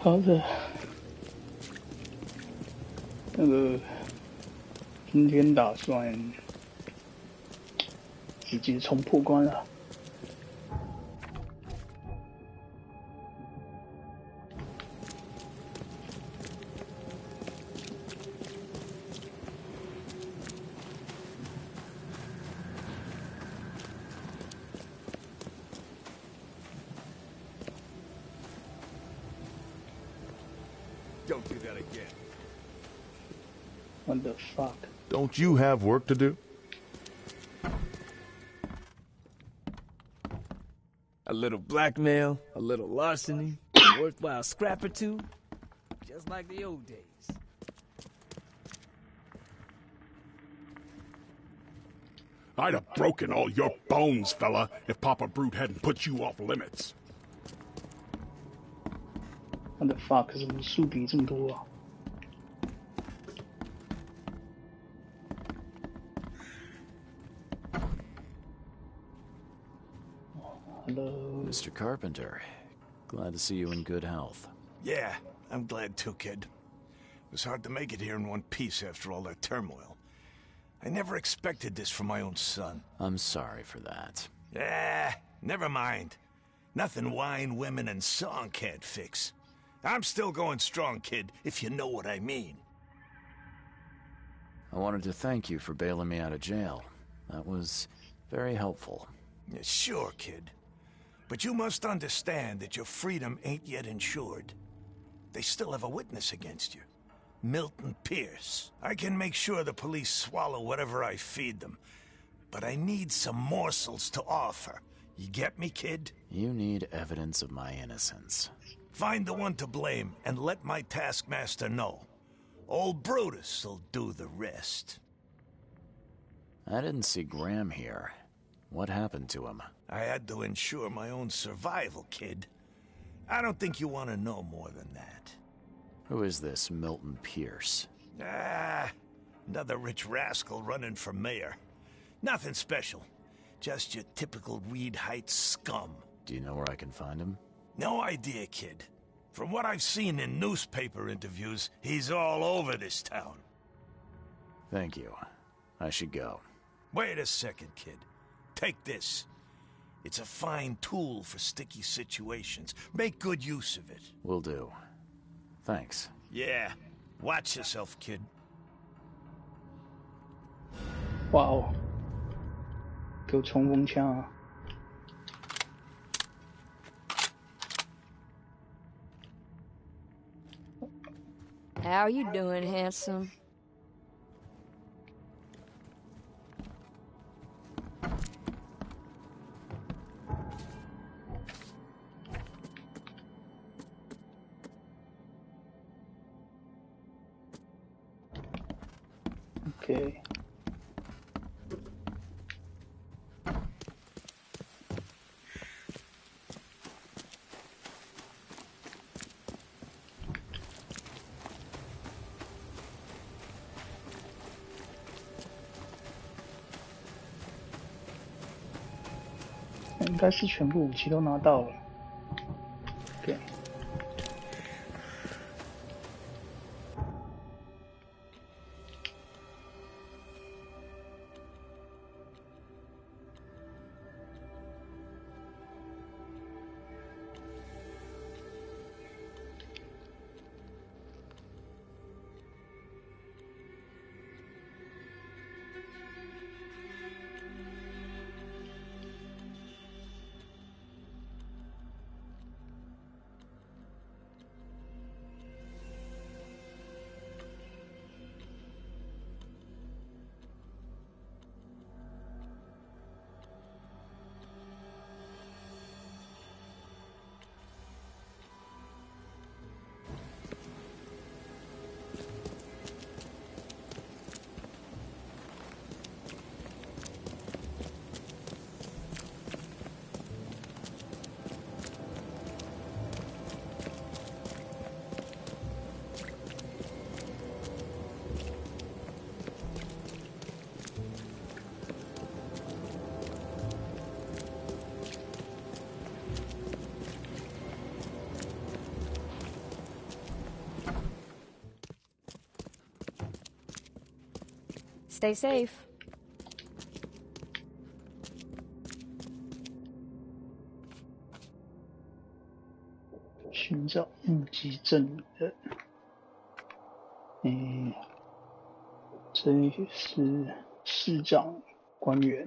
好的，那个今天打算直接冲破关了。Don't do that again. What the fuck? Don't you have work to do? A little blackmail, a little larceny, a worthwhile scrap or two, just like the old days. I'd have broken all your bones, fella, if Papa Brute hadn't put you off limits. What the fuck? 怎么树比这么多啊？ Hello. Mr. Carpenter, glad to see you in good health. Yeah, I'm glad too, kid. It was hard to make it here in one piece after all that turmoil. I never expected this from my own son. I'm sorry for that. Never mind. Nothing wine, women, and song can't fix. I'm still going strong, kid, if you know what I mean. I wanted to thank you for bailing me out of jail. That was very helpful. Yeah, sure, kid. But you must understand that your freedom ain't yet insured. They still have a witness against you. Milton Pierce. I can make sure the police swallow whatever I feed them. But I need some morsels to offer. You get me, kid? You need evidence of my innocence. Find the one to blame and let my taskmaster know. Old Brutus'll do the rest. I didn't see Graham here. What happened to him? I had to ensure my own survival, kid. I don't think you want to know more than that. Who is this Milton Pierce? Another rich rascal running for mayor. Nothing special. Just your typical Reed Heights scum. Do you know where I can find him? No idea, kid. From what I've seen in newspaper interviews, he's all over this town. Thank you. I should go. Wait a second, kid. Take this. It's a fine tool for sticky situations. Make good use of it. Will do. Thanks. Yeah. Watch yourself, kid. Wow. 给我冲锋枪啊！ How you doing, handsome? Okay. 应该是全部武器都拿到了。对。Stay safe. 寻找目击证人。这是市长官员。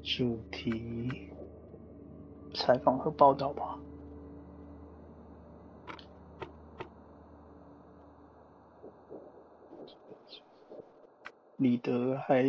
主题采访和报道吧。李德还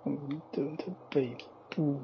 洪德的北部。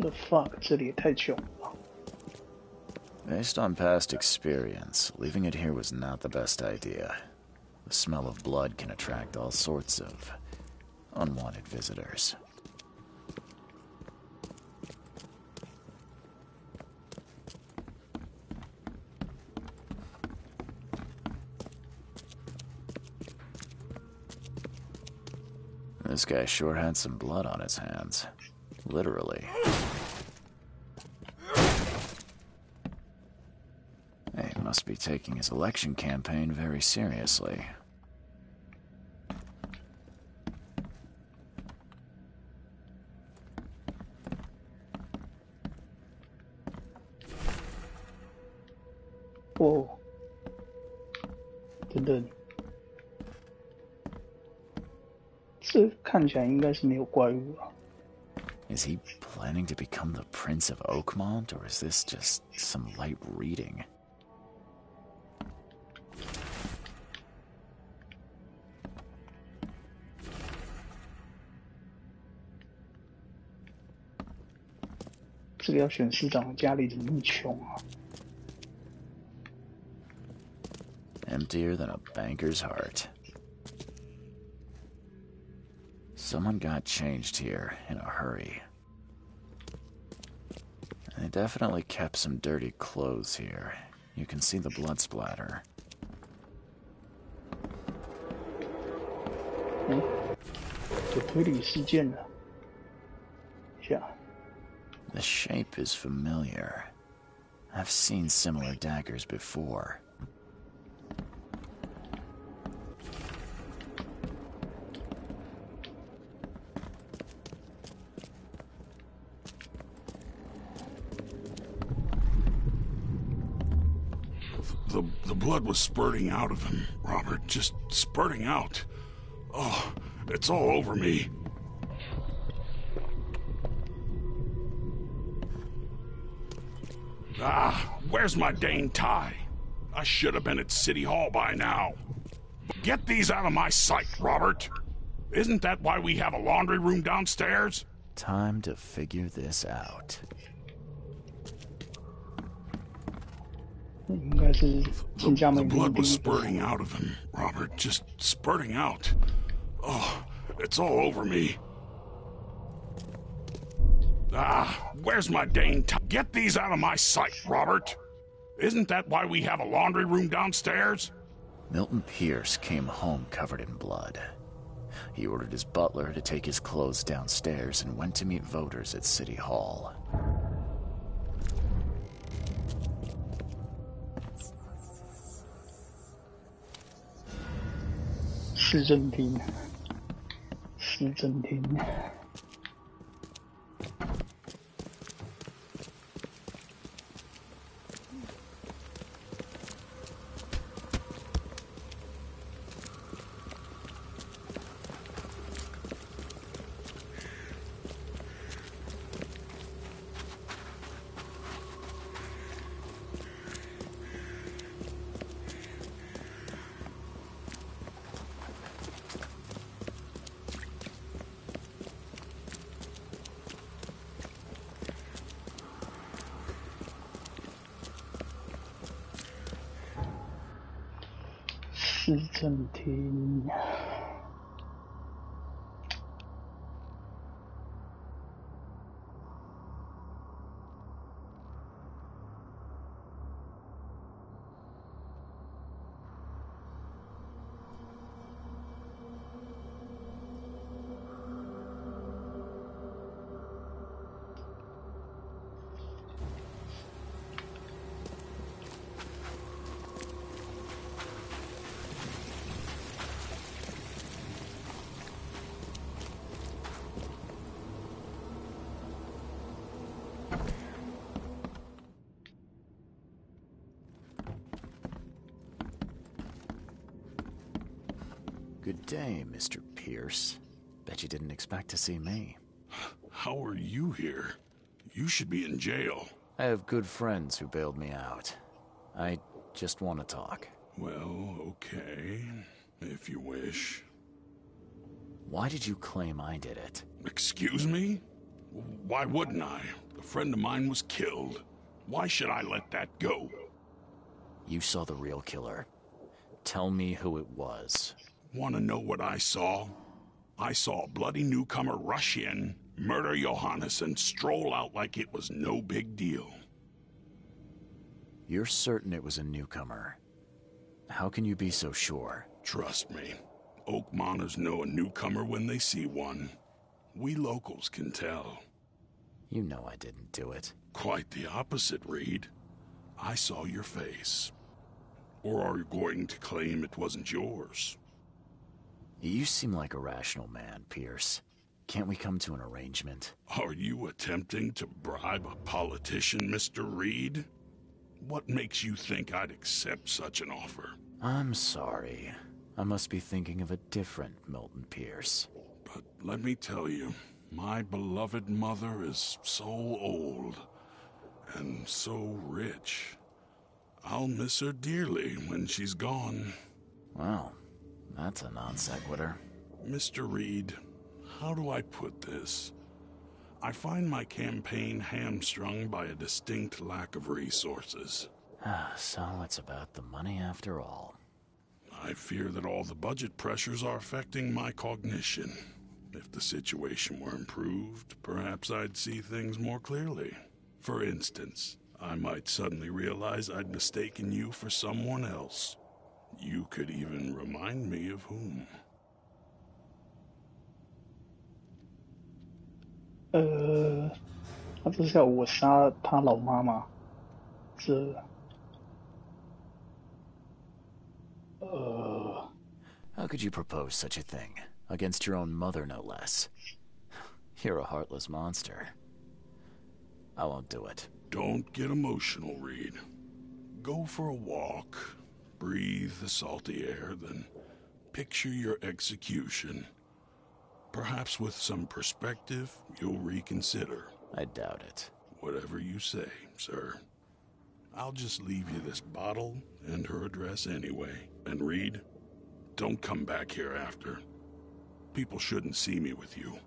The fuck， 这里也太穷了。Based on past experience, leaving it here was not the best idea. The smell of blood can attract all sorts of unwanted visitors. This guy sure had some blood on his hands. Literally. He must be taking his election campaign very seriously.哦，等等，这看起来应该是没有怪物了。Is he planning to become the Prince of Oakmont, or is this just some light reading? 这个要选市长的家里怎么那么穷啊？ Emptier than a banker's heart. Someone got changed here in a hurry. They definitely kept some dirty clothes here. You can see the blood splatter. 有推理事件了。下。 The shape is familiar. I've seen similar daggers before. The blood was spurting out of him, Robert. Just spurting out. Oh, it's all over me. Ah, where's my dang tie? I should have been at City Hall by now. Get these out of my sight, Robert. Isn't that why we have a laundry room downstairs? Time to figure this out. 应该是进家门 The blood was spurting out of him, Robert. Just spurting out. Oh, it's all over me. Ah, where's my dang tie? Get these out of my sight, Robert. Isn't that why we have a laundry room downstairs? Milton Pierce came home covered in blood. He ordered his butler to take his clothes downstairs and went to meet voters at City Hall.市政厅。 市政厅。Good day, Mr. Pierce. Bet you didn't expect to see me. How are you here? You should be in jail. I have good friends who bailed me out. I just want to talk. Well, okay, if you wish. Why did you claim I did it? Excuse me? Why wouldn't I? A friend of mine was killed. Why should I let that go? You saw the real killer. Tell me who it was. Want to know what I saw? I saw a bloody newcomer rush in, murder Johannes, and stroll out like it was no big deal. You're certain it was a newcomer. How can you be so sure? Trust me. Oakmoners know a newcomer when they see one. We locals can tell. You know I didn't do it. Quite the opposite, Reed. I saw your face. Or are you going to claim it wasn't yours? You seem like a rational man, Pierce. Can't we come to an arrangement? Are you attempting to bribe a politician, Mr. Reed? What makes you think I'd accept such an offer? I'm sorry. I must be thinking of a different Milton Pierce. But let me tell you, my beloved mother is so old and so rich. I'll miss her dearly when she's gone. Well, that's a non sequitur. Mr. Reed, how do I put this? I find my campaign hamstrung by a distinct lack of resources. So it's about the money after all. I fear that all the budget pressures are affecting my cognition. If the situation were improved, perhaps I'd see things more clearly. For instance, I might suddenly realize I'd mistaken you for someone else. You could even remind me of whom. 他这是要我杀他老妈吗？How could you propose such a thing? Against your own mother, no less. You're a heartless monster. I won't do it. Don't get emotional, Reed. Go for a walk, breathe the salty air, then picture your execution. Perhaps with some perspective, you'll reconsider. I doubt it. Whatever you say, sir. I'll just leave you this bottle and her address anyway. And Reed, don't come back here after. People shouldn't see me with you.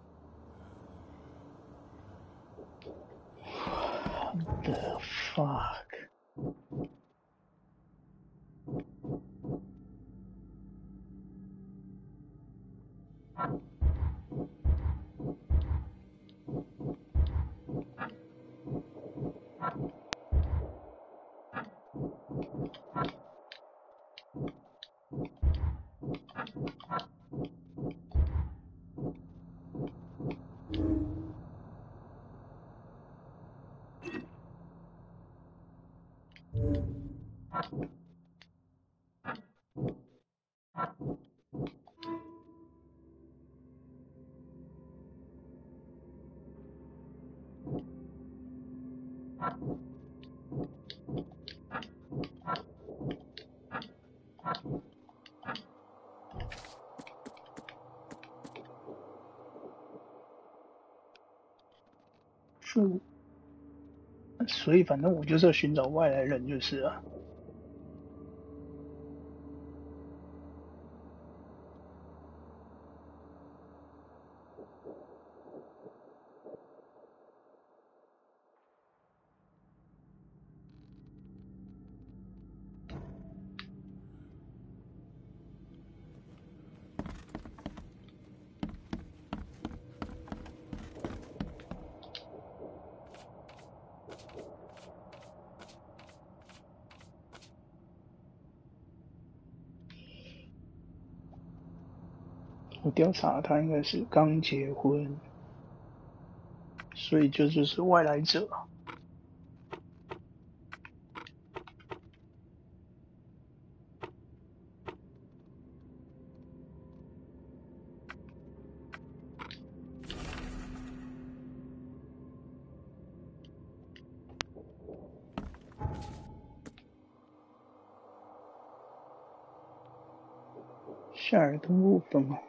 What the fuck?所以反正我就是要寻找外来人就是啊。我调查他应该是刚结婚，所以就是外来者。夏尔登部分吗？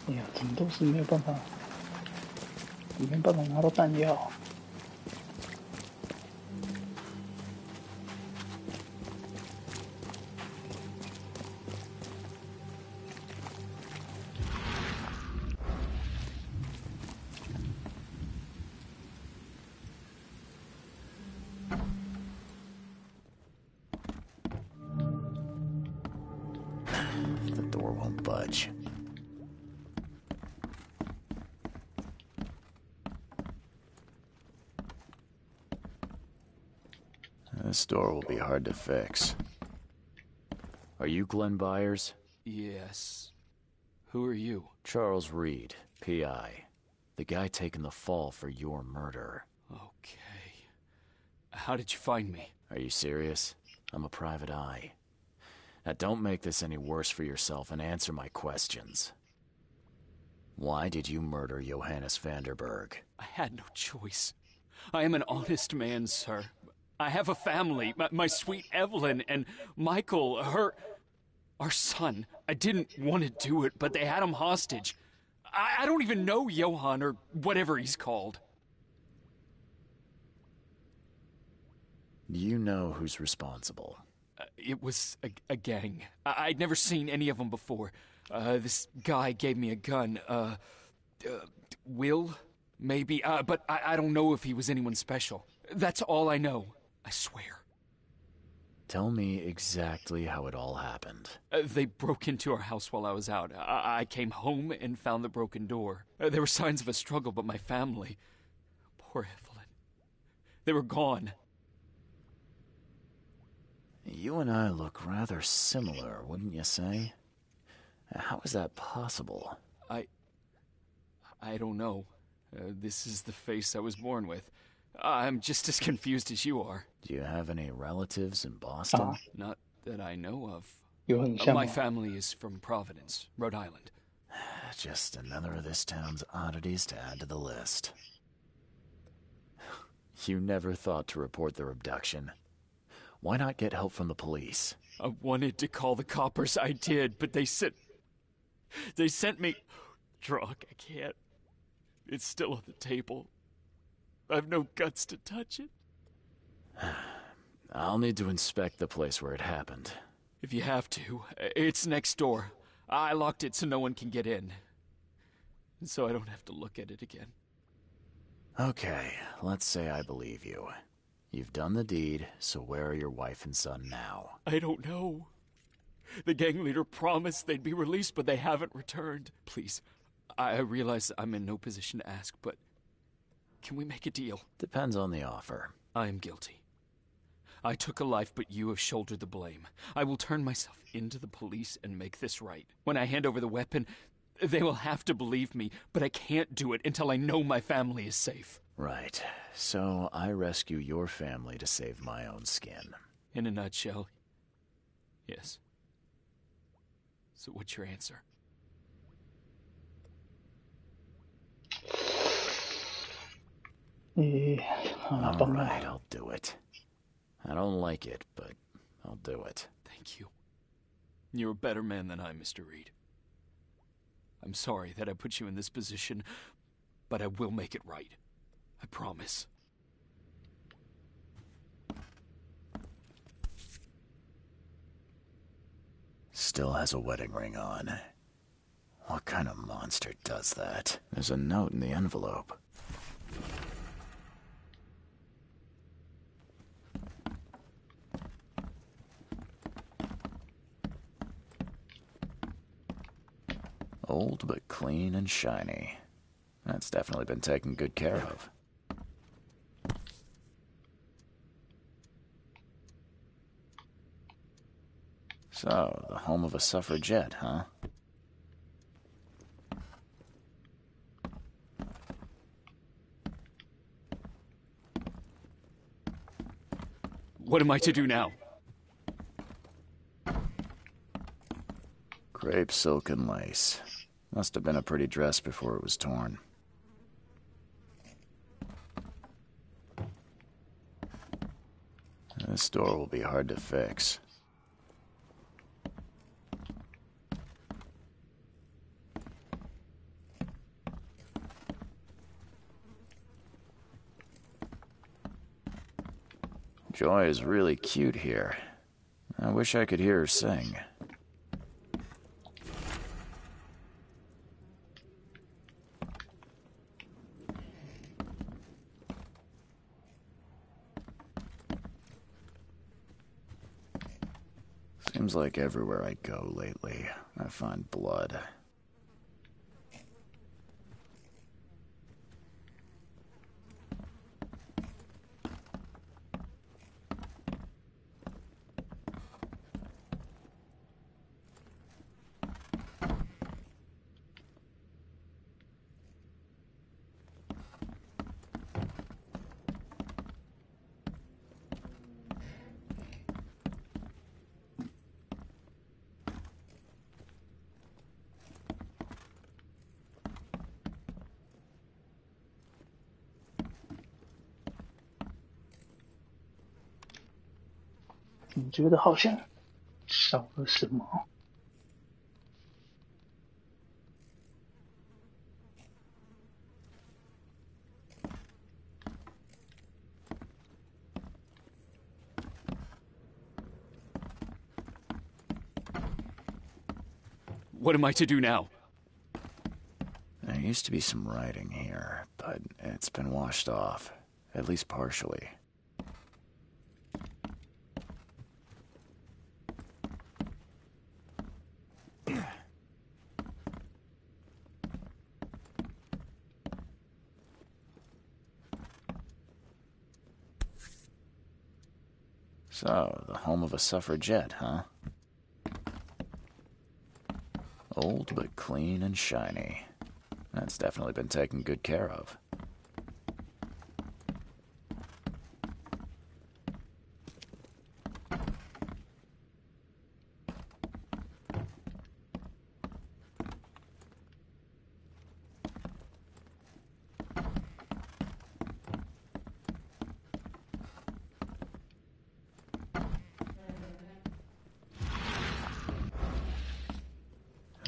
哎呀，怎么都是没有办法拿到弹药。The door won't budge. This door will be hard to fix. Are you Glenn Byers? Yes. Who are you? Charles Reed, P.I. The guy taking the fall for your murder. Okay. How did you find me? Are you serious? I'm a private eye. Now don't make this any worse for yourself and answer my questions. Why did you murder Johannes Vanderberg? I had no choice. I am an honest man, sir. I have a family. My sweet Evelyn and Michael, our son. I didn't want to do it, but they had him hostage. I don't even know Johann or whatever he's called. Do you know who's responsible? It was a gang. I'd never seen any of them before. This guy gave me a gun. Will? Maybe. But I don't know if he was anyone special. That's all I know. I swear. Tell me exactly how it all happened. They broke into our house while I was out. I came home and found the broken door. There were signs of a struggle, but my family... Poor Evelyn. They were gone. You and I look rather similar, wouldn't you say? How is that possible? I don't know. This is the face I was born with. I'm just as confused as you are. Do you have any relatives in Boston? Not that I know of. 有很像吗 My family is from Providence, Rhode Island. Just another of this town's oddities to add to the list. You never thought to report their abduction. Why not get help from the police? I wanted to call the coppers, I did, but they sent me drunk. I can't. It's still on the table. I've no guts to touch it. I'll need to inspect the place where it happened. If you have to, it's next door. I locked it so no one can get in. And so I don't have to look at it again. Okay, let's say I believe you. You've done the deed, so where are your wife and son now? I don't know. The gang leader promised they'd be released, but they haven't returned. Please, I realize I'm in no position to ask, but can we make a deal? Depends on the offer. I am guilty. I took a life, but you have shouldered the blame. I will turn myself into the police and make this right. When I hand over the weapon, they will have to believe me, but I can't do it until I know my family is safe. Right. So I rescue your family to save my own skin. In a nutshell, yes. So what's your answer? All right, I'll do it. I don't like it, but I'll do it. Thank you. You're a better man than I, Mr. Reed. I'm sorry that I put you in this position, but I will make it right. I promise. Still has a wedding ring on. What kind of monster does that? There's a note in the envelope. Old but clean and shiny. That's definitely been taken good care of. So, the home of a suffragette, huh? What am I to do now? Crepe silk and lace. Must have been a pretty dress before it was torn. This door will be hard to fix. Joy is really cute here. I wish I could hear her sing. Seems like everywhere I go lately, I find blood.你觉得好像少了什么？ What am I to do now? There used to be some writing here, but it's been washed off, at least partially. So, the home of a suffragette, huh? Old but clean and shiny. That's definitely been taken good care of.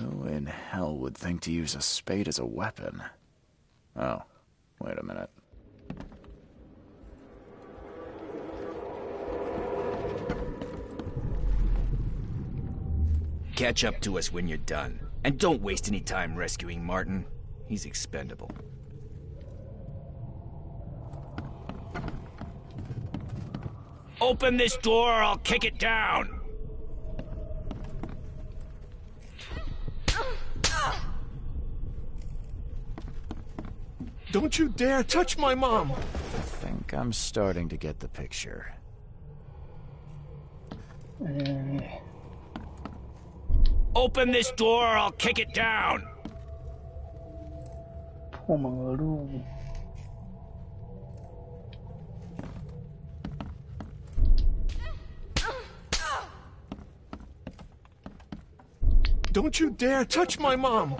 Who in hell would think to use a spade as a weapon? Oh, wait a minute. Catch up to us when you're done. And don't waste any time rescuing Martin. He's expendable. Open this door or I'll kick it down! Don't you dare touch my mom! I think I'm starting to get the picture. Open this door or I'll kick it down! 破门而入。 Don't you dare touch my mom!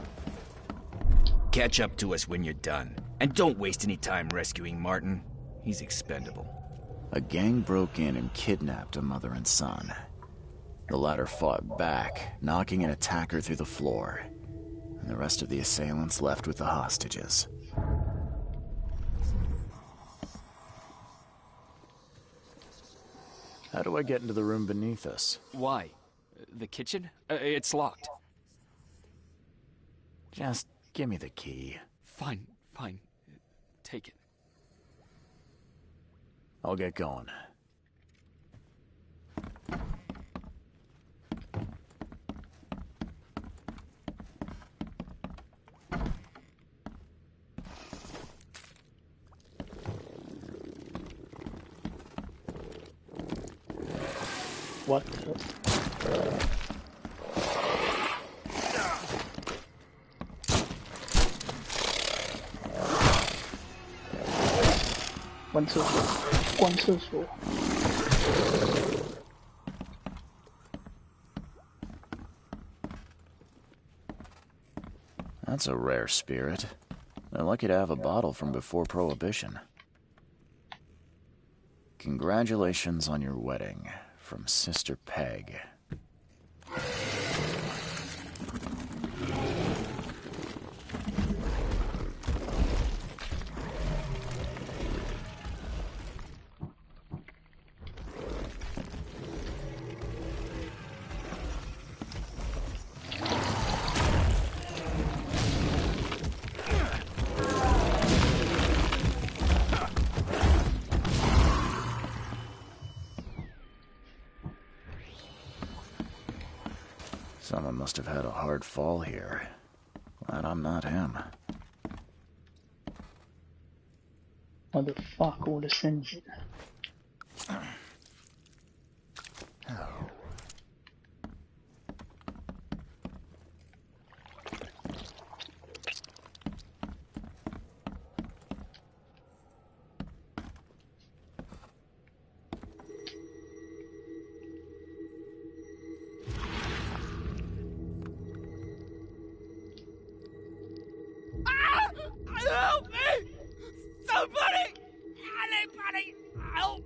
Catch up to us when you're done. And don't waste any time rescuing Martin. He's expendable. A gang broke in and kidnapped a mother and son. The latter fought back, knocking an attacker through the floor. And the rest of the assailants left with the hostages. How do I get into the room beneath us? Why? The kitchen? It's locked. Just give me the key. Fine, fine. Take it. I'll get going. What the? 关厕所，关厕所。That's a rare spirit. They're lucky to have a bottle from before Prohibition. Congratulations on your wedding, from Sister Peg. Someone must have had a hard fall here. Glad I'm not him.我的 fuck， 我的身子。Help me! Somebody! Anybody! Help!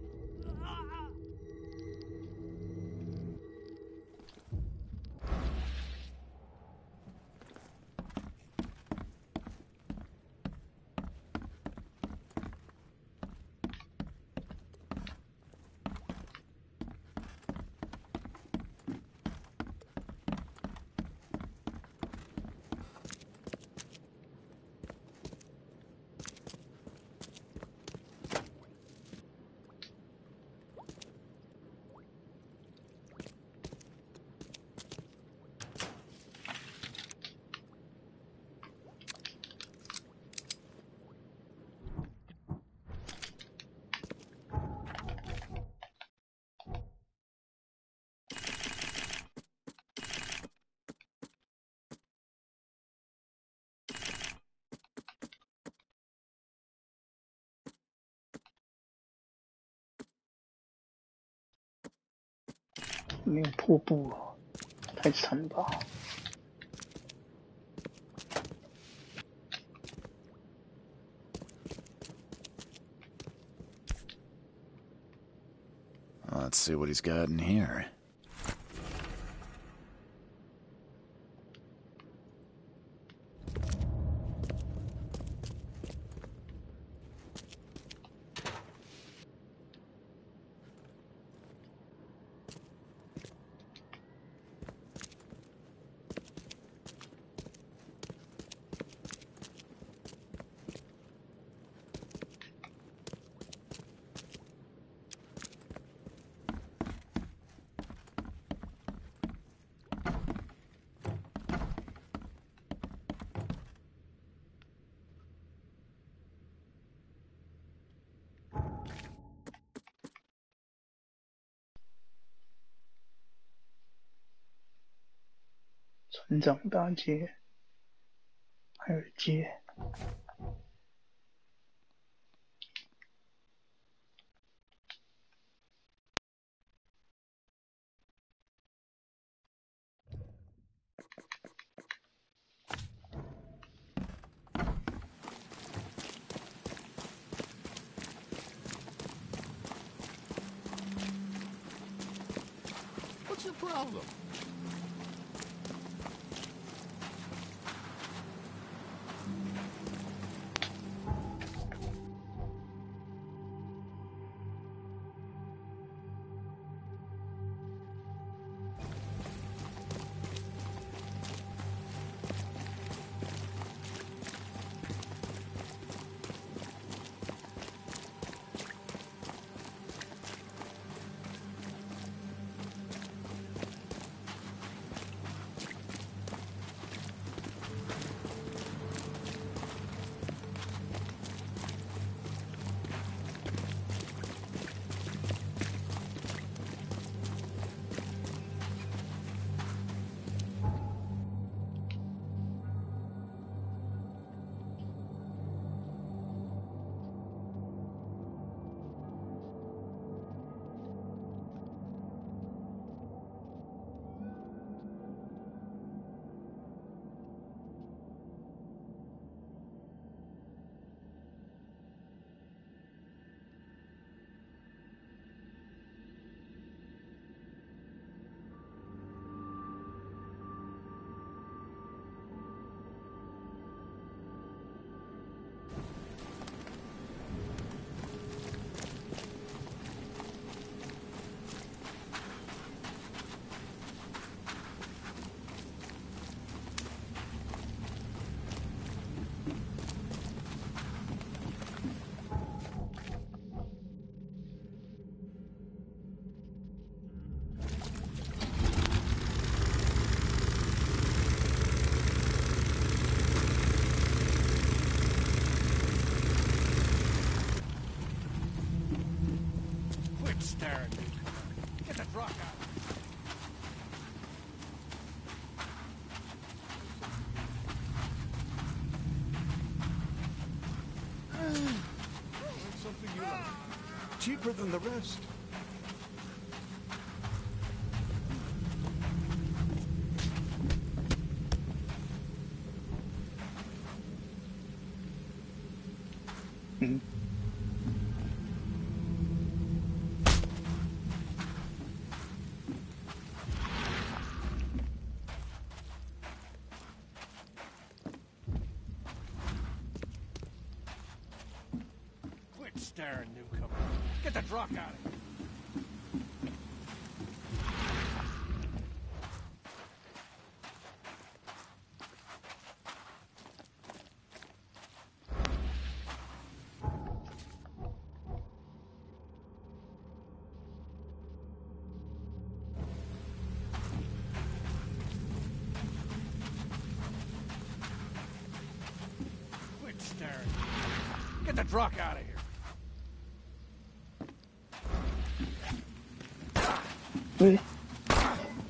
没有瀑布哦，太惨了吧！ Let's see what he's got in here.船长大街，海尔街。 What's your problem? cheaper than the rest. Quit staring, newcomer. Get the drock out of here. Quit staring. Get the drock out of here. Wait,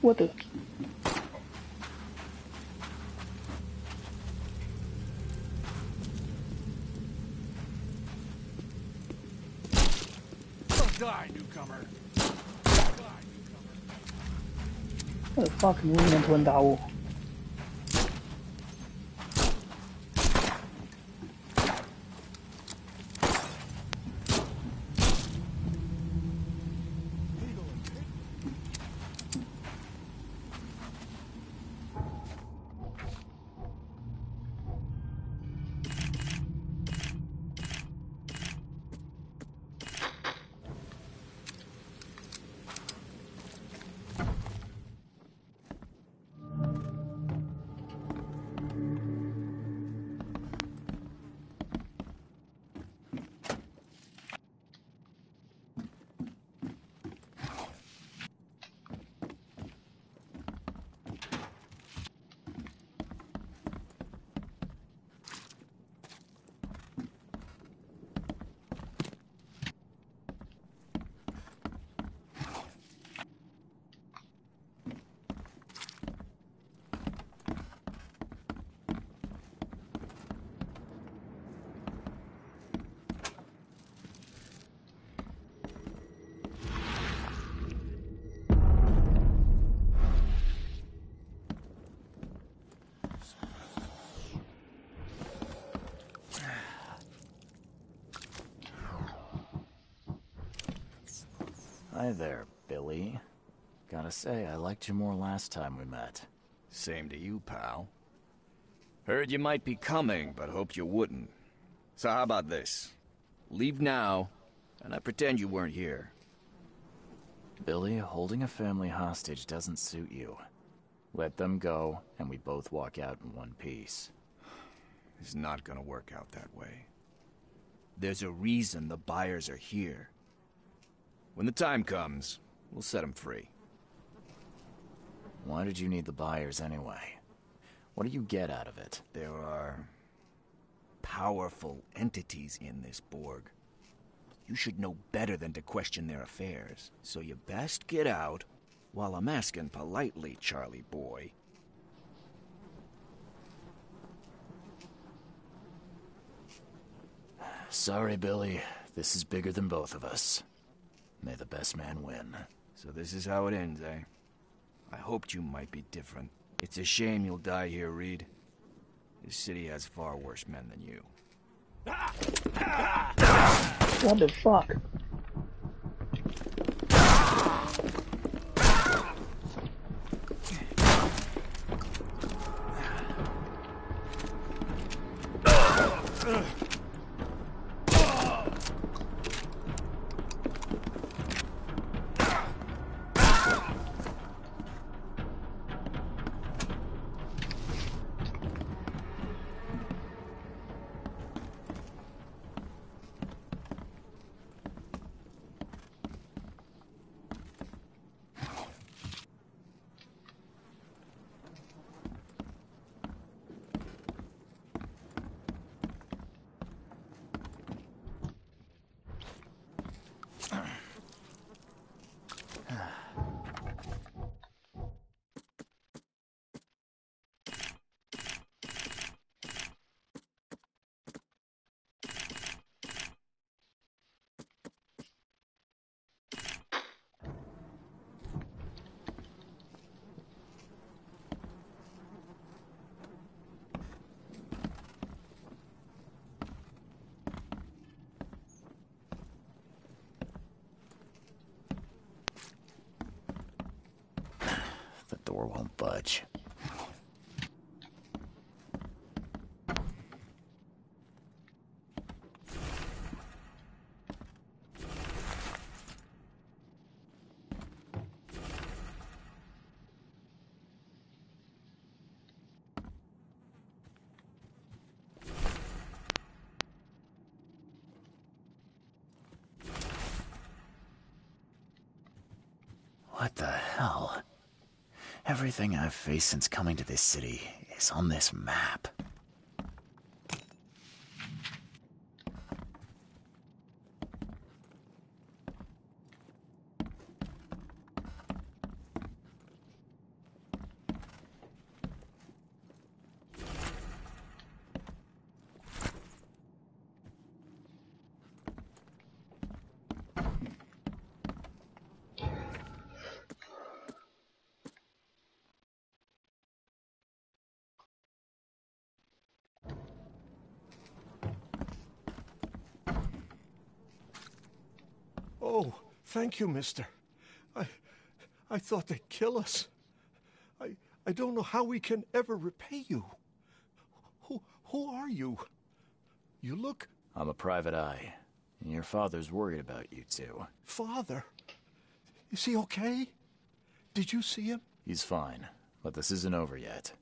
what the? Don't die, newcomer. What the fuck？你为什么突然打我？Hi there, Billy. Gotta say, I liked you more last time we met. Same to you, pal. Heard you might be coming, but hoped you wouldn't. So how about this? Leave now, and I pretend you weren't here. Billy, holding a family hostage doesn't suit you. Let them go, and we both walk out in one piece. It's not gonna work out that way. There's a reason the buyers are here. When the time comes, we'll set them free. Why did you need the buyers anyway? What do you get out of it? There are powerful entities in this Borg. You should know better than to question their affairs. So you best get out while I'm asking politely, Charlie boy. Sorry, Billy. This is bigger than both of us. May the best man win. So this is how it ends, eh? I hoped you might be different. It's a shame you'll die here, Reed. This city has far worse men than you. What the fuck? door won't budge. What the hell? Everything I've faced since coming to this city is on this map. Oh, thank you, mister. I thought they'd kill us. I don't know how we can ever repay you. Who are you? You look... I'm a private eye. And your father's worried about you two. Father? Is he okay? Did you see him? He's fine, but this isn't over yet.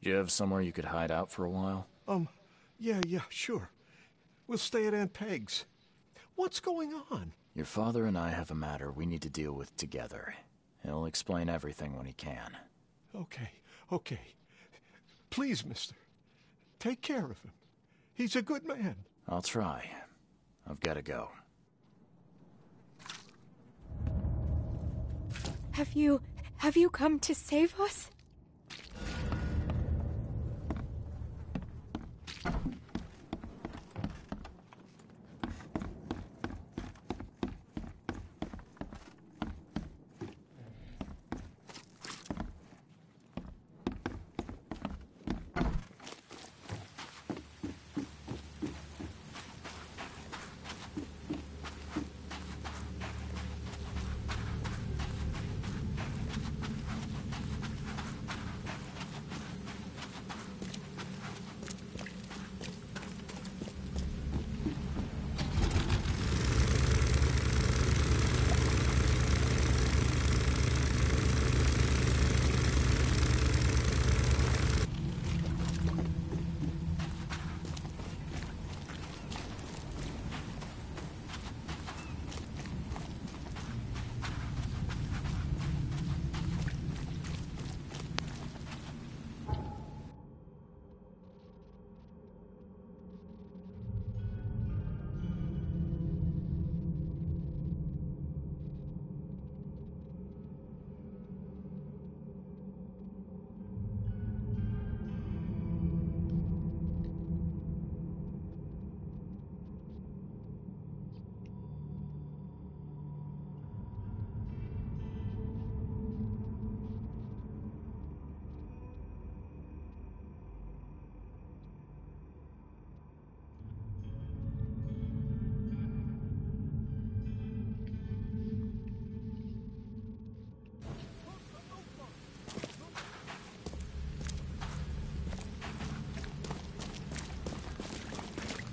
Do you have somewhere you could hide out for a while? Yeah, sure. We'll stay at Aunt Peg's. What's going on? Your father and I have a matter we need to deal with together. He'll explain everything when he can. Okay. Please, mister. Take care of him. He's a good man. I'll try. I've got to go. Have you come to save us?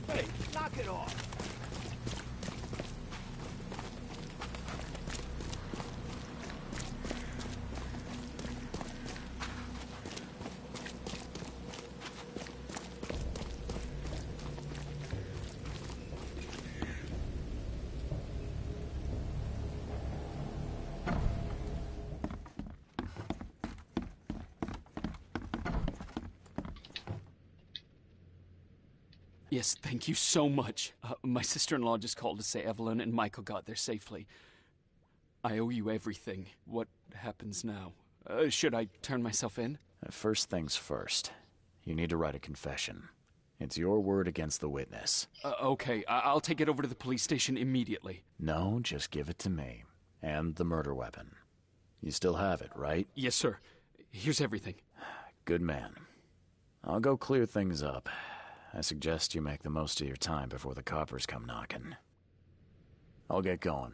Hey, knock it off. Yes, thank you so much. My sister-in-law just called to say Evelyn and Michael got there safely. I owe you everything. What happens now? Should I turn myself in? First things first. You need to write a confession. It's your word against the witness. Okay, I'll take it over to the police station immediately. No, just give it to me. And the murder weapon. You still have it, right? Yes, sir. Here's everything. Good man. I'll go clear things up. I suggest you make the most of your time before the coppers come knocking. I'll get going.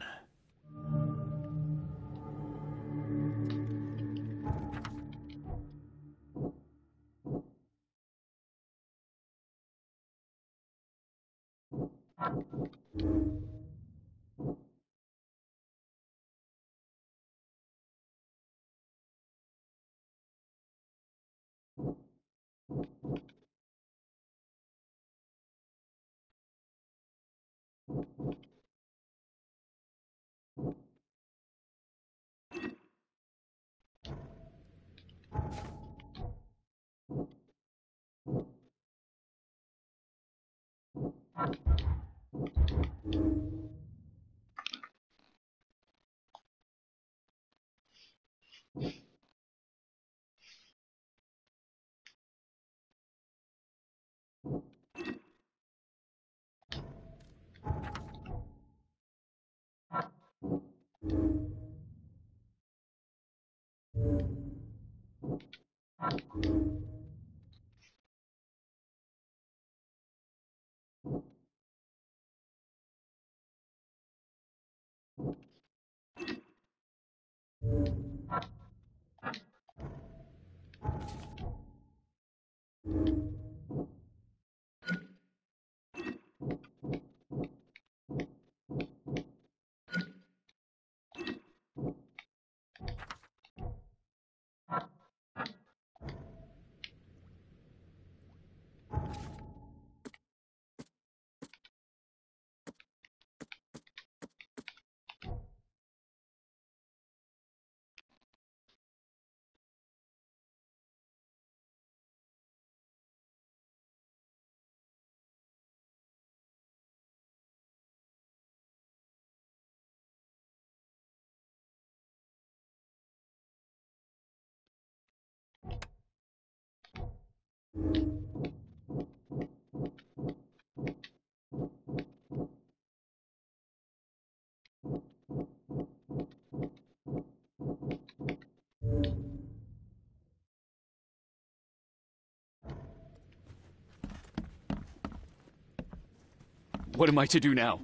What am I to do now?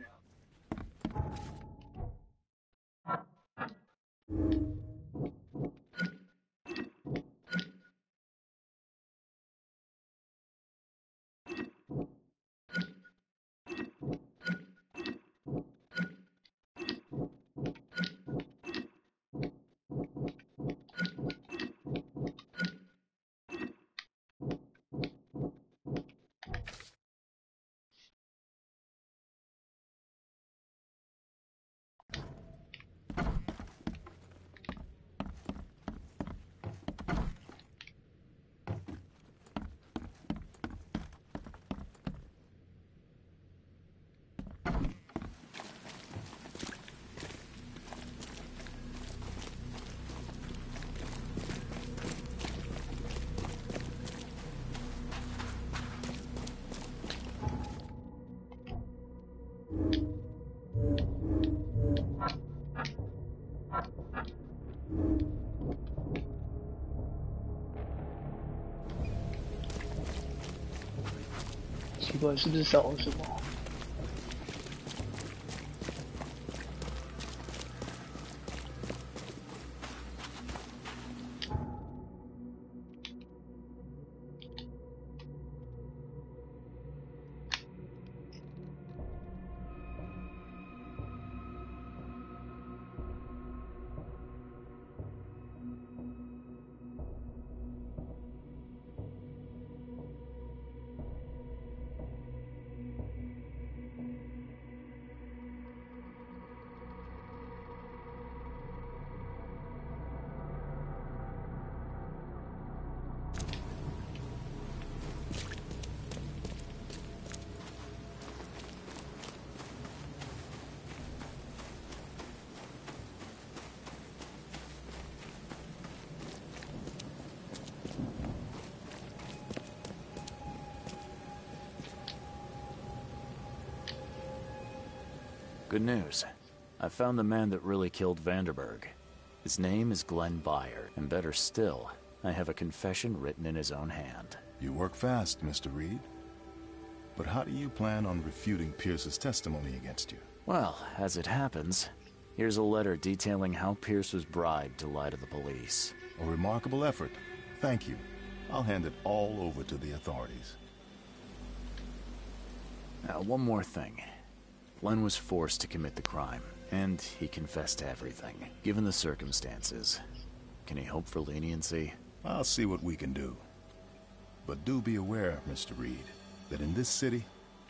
奇怪，是不是少了什么？Good news. I found the man that really killed Vanderberg. His name is Glenn Byer, and better still, I have a confession written in his own hand. You work fast, Mr. Reed. But how do you plan on refuting Pierce's testimony against you? Well, as it happens, here's a letter detailing how Pierce was bribed to lie to the police. A remarkable effort. Thank you. I'll hand it all over to the authorities. Now, one more thing. Len was forced to commit the crime, and he confessed to everything. Given the circumstances, can he hope for leniency? I'll see what we can do. But do be aware, Mr. Reed, that in this city,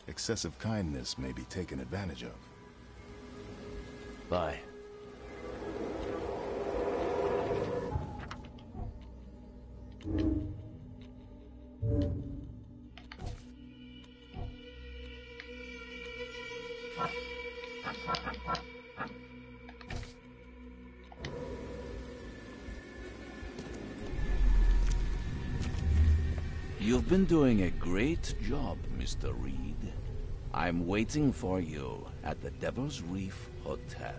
excessive kindness may be taken advantage of. Bye. You've been doing a great job, Mr. Reed. I'm waiting for you at the Devil's Reef Hotel.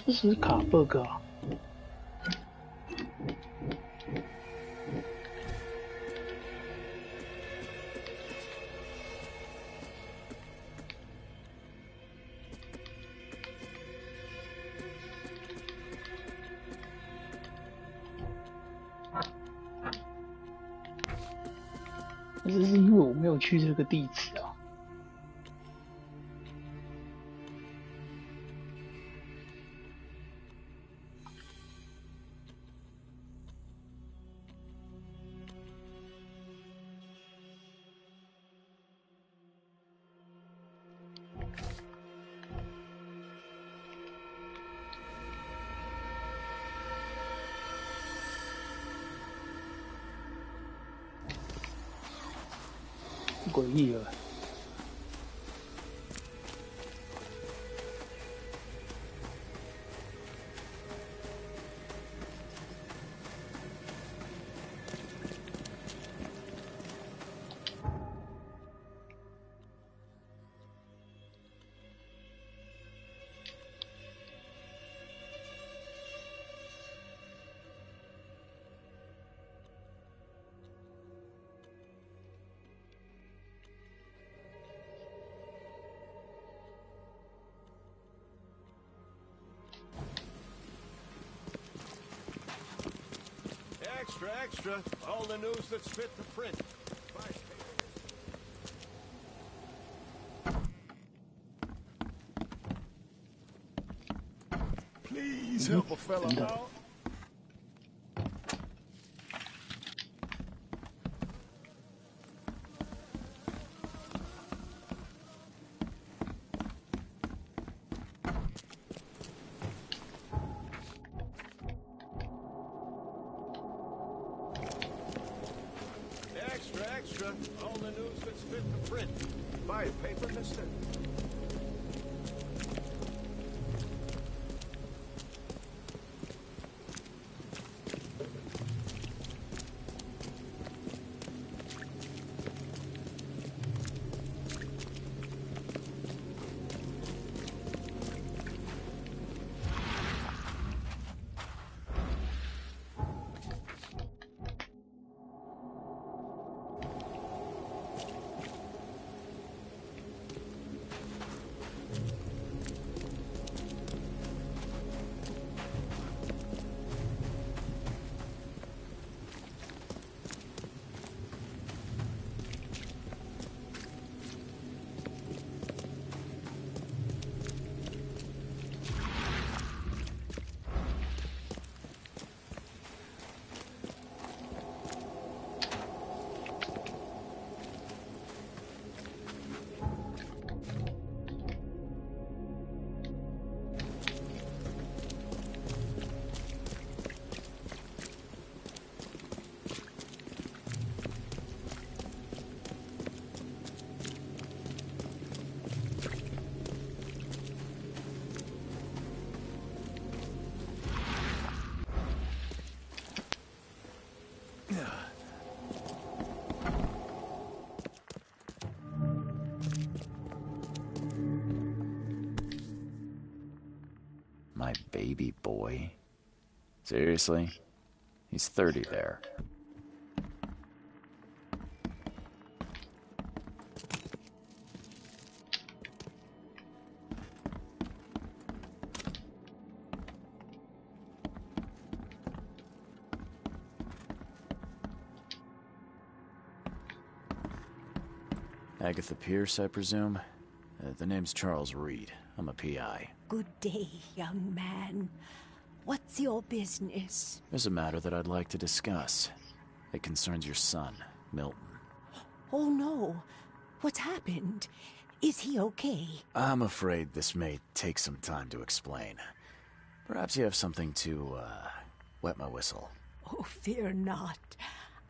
这是不是卡 bug 啊？这是因为我没有去这个地址啊。诡异了。Extra, extra. All the news that's fit for print. Please help a fella out. Extra. All the news that's fit for print. Buy a paper, mister? My baby boy? Seriously? He's 30 there. Agatha Pierce, I presume? The name's Charles Reed. I'm a PI. Good day, young man. What's your business? There's a matter that I'd like to discuss. It concerns your son, Milton. Oh no. What's happened? Is he okay? I'm afraid this may take some time to explain. Perhaps you have something to, wet my whistle. Oh, fear not.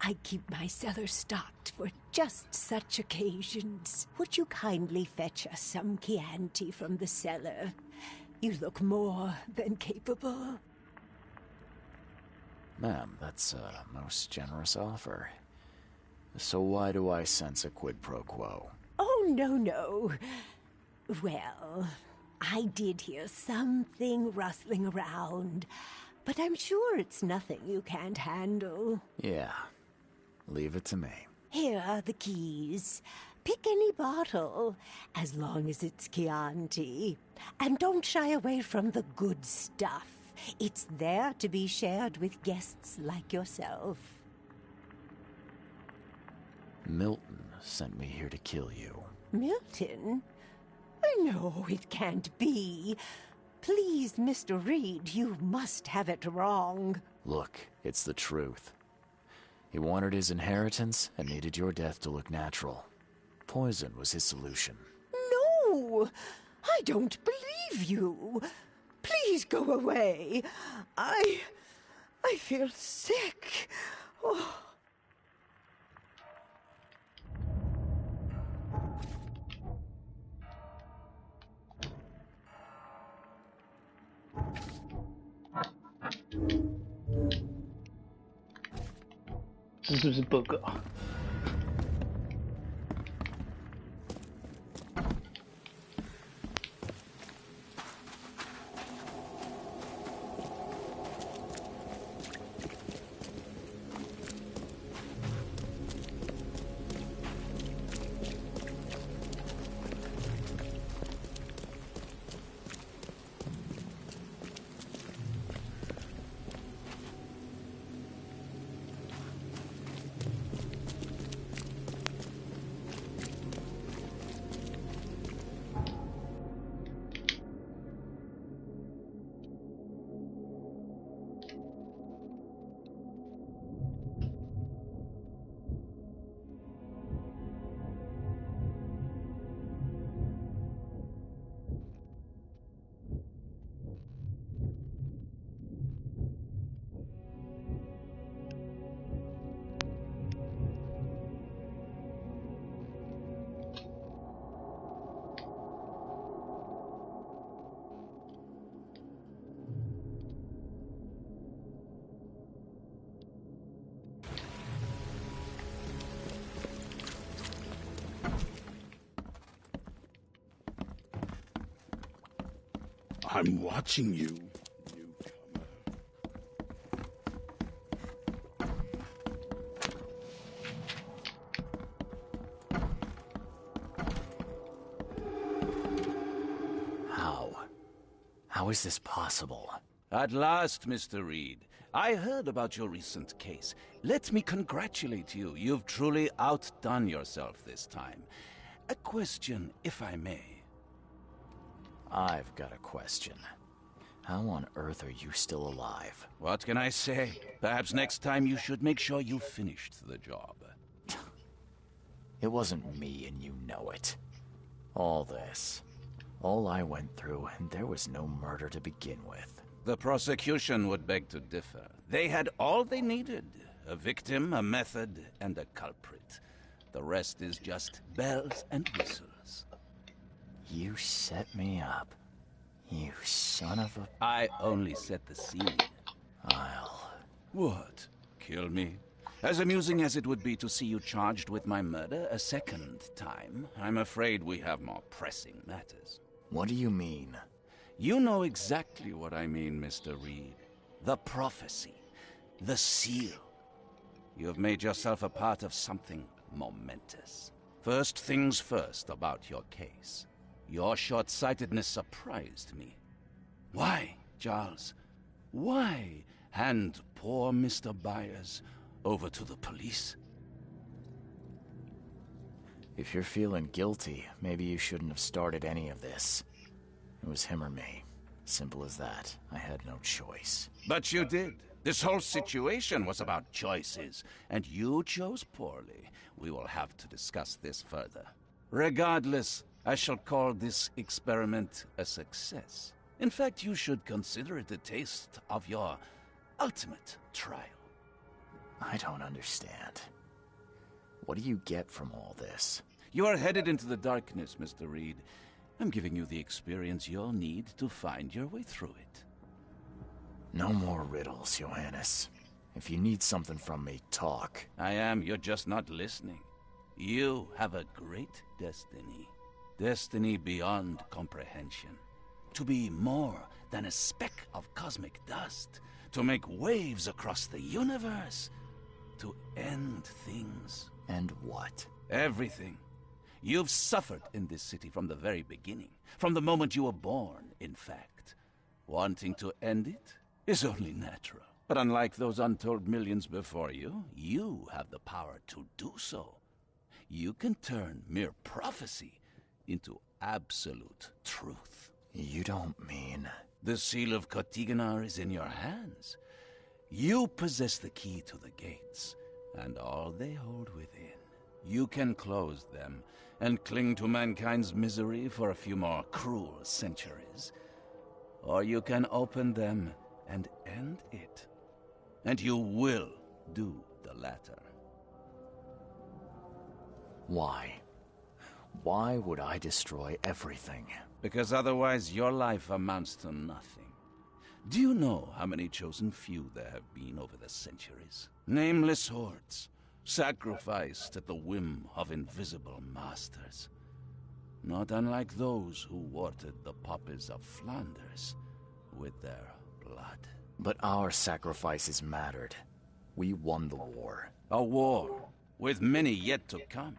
I keep my cellar stocked for just such occasions. Would you kindly fetch us some Chianti from the cellar? You look more than capable. Ma'am, that's a most generous offer. So why do I sense a quid pro quo? Oh, no. Well, I did hear something rustling around, but I'm sure it's nothing you can't handle. Yeah. Leave it to me. Here are the keys. Pick any bottle, as long as it's Chianti. And don't shy away from the good stuff. It's there to be shared with guests like yourself. Milton sent me here to kill you. Milton? No, it can't be. Please, Mr. Reed, you must have it wrong. Look, it's the truth. He wanted his inheritance and needed your death to look natural. Poison was his solution. No! I don't believe you. Please go away. I feel sick. Oh.这是不是 bug 啊？I'm watching you, newcomer. How is this possible? At last, Mr. Reed. I heard about your recent case. Let me congratulate you. You've truly outdone yourself this time. A question, if I may. I've got a question. How on earth are you still alive? What can I say? Perhaps next time you should make sure you finished the job. It wasn't me, and you know it. All this. All I went through, and there was no murder to begin with. The prosecution would beg to differ. They had all they needed. A victim, a method, and a culprit. The rest is just bells and whistles. You set me up. You son of a... I only set the scene. I'll... What? Kill me? As amusing as it would be to see you charged with my murder a second time, I'm afraid we have more pressing matters. What do you mean? You know exactly what I mean, Mr. Reed. The prophecy. The seal. You have made yourself a part of something momentous. First things first about your case. Your short-sightedness surprised me. Why, Charles? Why hand poor Mr. Byers over to the police? If you're feeling guilty, maybe you shouldn't have started any of this. It was him or me. Simple as that. I had no choice. But you did. This whole situation was about choices, and you chose poorly. We will have to discuss this further. Regardless, I shall call this experiment a success. In fact, you should consider it a taste of your ultimate trial. I don't understand. What do you get from all this? You are headed into the darkness, Mr. Reed. I'm giving you the experience you'll need to find your way through it. No more riddles, Johannes. If you need something from me, talk. I am, you're just not listening. You have a great destiny. Destiny beyond comprehension. To be more than a speck of cosmic dust. To make waves across the universe. To end things. And what? Everything. You've suffered in this city from the very beginning. From the moment you were born, in fact. Wanting to end it is only natural. But unlike those untold millions before you, you have the power to do so. You can turn mere prophecy into absolute truth. You don't mean... The seal of Kotiganar is in your hands. You possess the key to the gates, and all they hold within. You can close them and cling to mankind's misery for a few more cruel centuries. Or you can open them and end it. And you will do the latter. Why? Why would I destroy everything? Because otherwise your life amounts to nothing. Do you know how many chosen few there have been over the centuries? Nameless hordes, sacrificed at the whim of invisible masters. Not unlike those who watered the poppies of Flanders with their blood. But our sacrifices mattered. We won the war. A war, with many yet to come.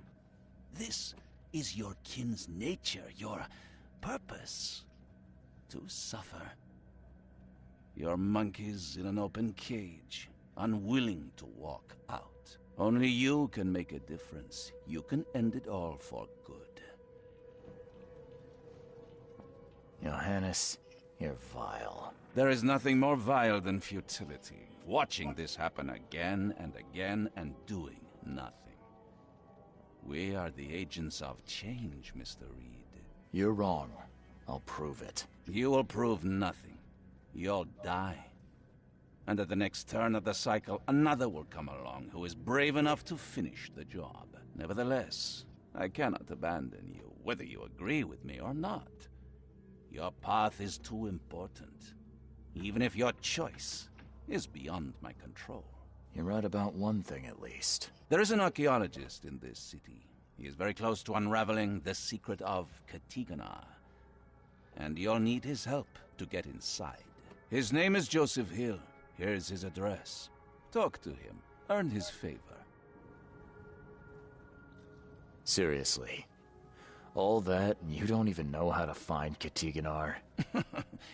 This is your kin's nature, your purpose. To suffer. You're monkeys in an open cage, unwilling to walk out. Only you can make a difference. You can end it all for good. Johannes, you're vile. There is nothing more vile than futility. Watching this happen again and again and doing nothing. We are the agents of change, Mr. Reed. You're wrong. I'll prove it. You will prove nothing. You'll die. And at the next turn of the cycle, another will come along who is brave enough to finish the job. Nevertheless, I cannot abandon you, whether you agree with me or not. Your path is too important, even if your choice is beyond my control. You're right about one thing, at least. There is an archaeologist in this city. He is very close to unraveling the secret of Kotiganar. And you'll need his help to get inside. His name is Joseph Hill. Here's his address. Talk to him. Earn his favor. Seriously. All that, and you don't even know how to find Kotiganar?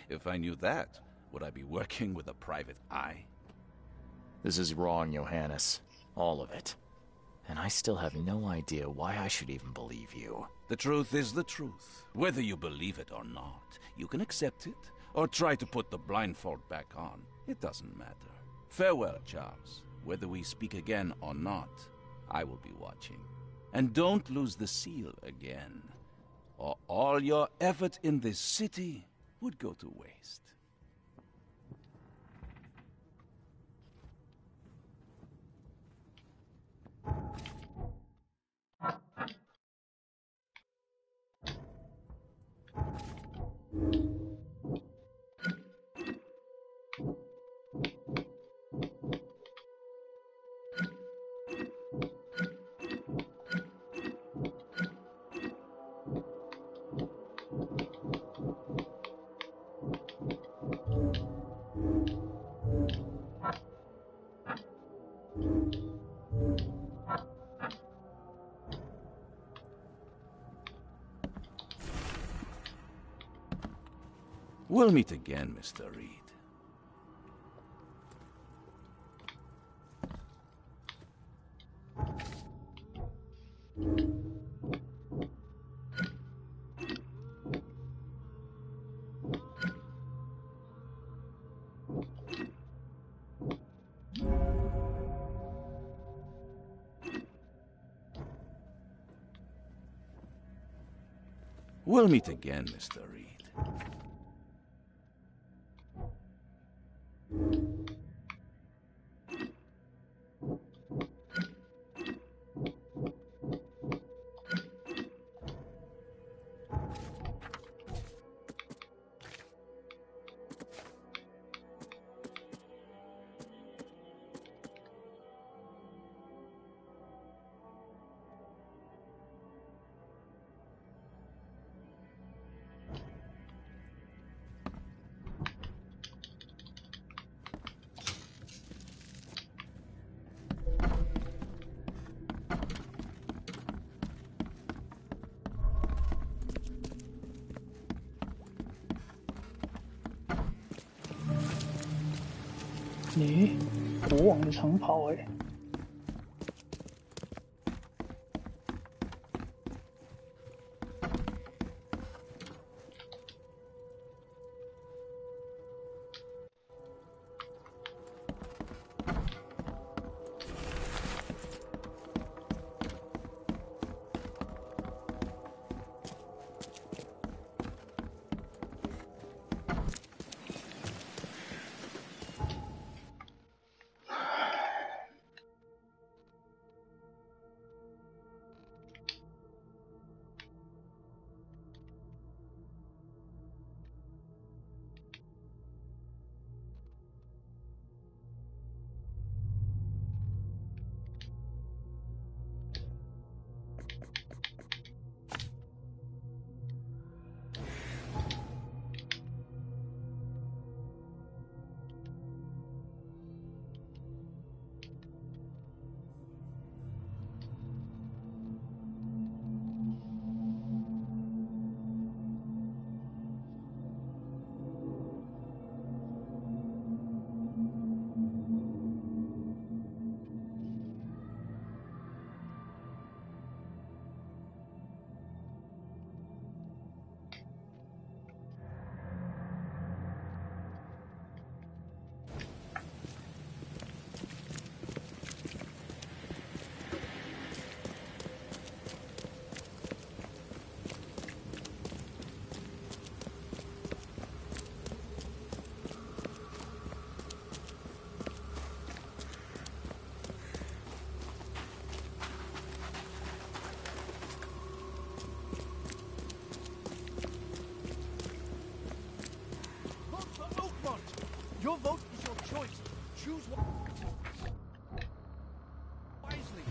If I knew that, would I be working with a private eye? This is wrong, Johannes. All of it. And I still have no idea why I should even believe you. The truth is the truth. Whether you believe it or not, you can accept it, or try to put the blindfold back on. It doesn't matter. Farewell, Charles. Whether we speak again or not, I will be watching. And don't lose the seal again, or all your effort in this city would go to waste. We'll meet again, Mr. Reed. We'll meet again, Mr. Reed.你国王的长袍哎。Your vote is your choice. Choose one wisely.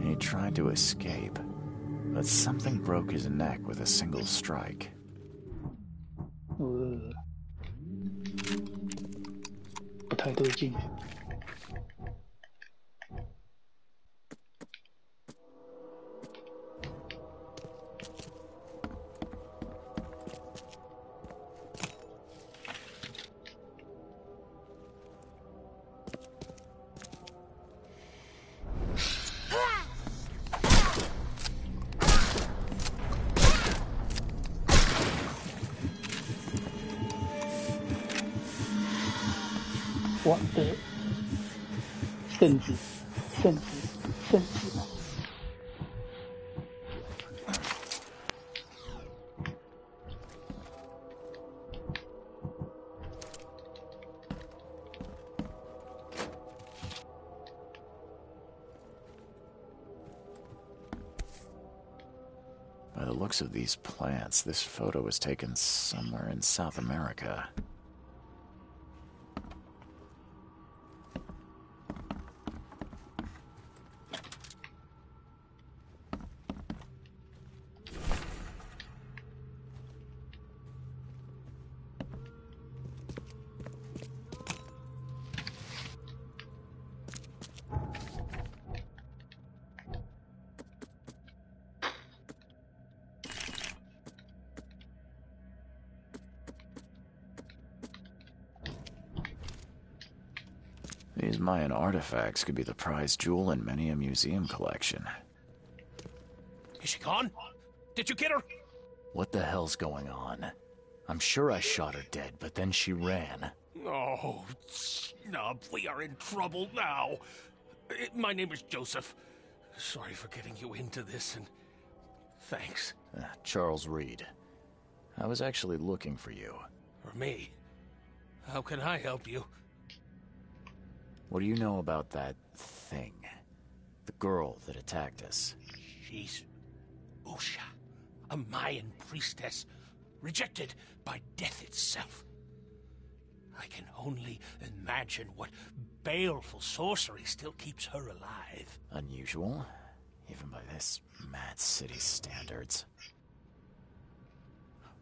He tried to escape, but something broke his neck with a single strike. 不太对劲。我的圣子。By the looks of these plants, this photo was taken somewhere in South America. These Mayan artifacts could be the prized jewel in many a museum collection. Is she gone? Did you get her? What the hell's going on? I'm sure I shot her dead, but then she ran. Oh, snub, we are in trouble now. My name is Joseph. Sorry for getting you into this, and thanks. Charles Reed. I was actually looking for you. For me? How can I help you? What do you know about that thing? The girl that attacked us? She's Usha, a Mayan priestess, rejected by death itself. I can only imagine what baleful sorcery still keeps her alive. Unusual, even by this mad city standards.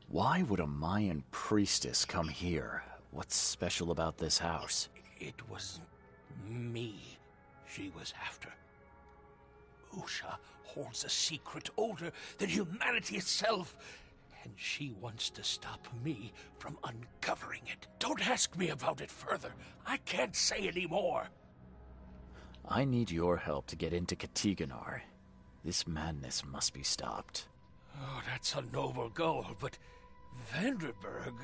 Why would a Mayan priestess come here? What's special about this house? It was me she was after. Usha holds a secret older than humanity itself, and she wants to stop me from uncovering it. Don't ask me about it further. I can't say any more. I need your help to get into Katiganar. This madness must be stopped. Oh, that's a noble goal, but Vanderberg...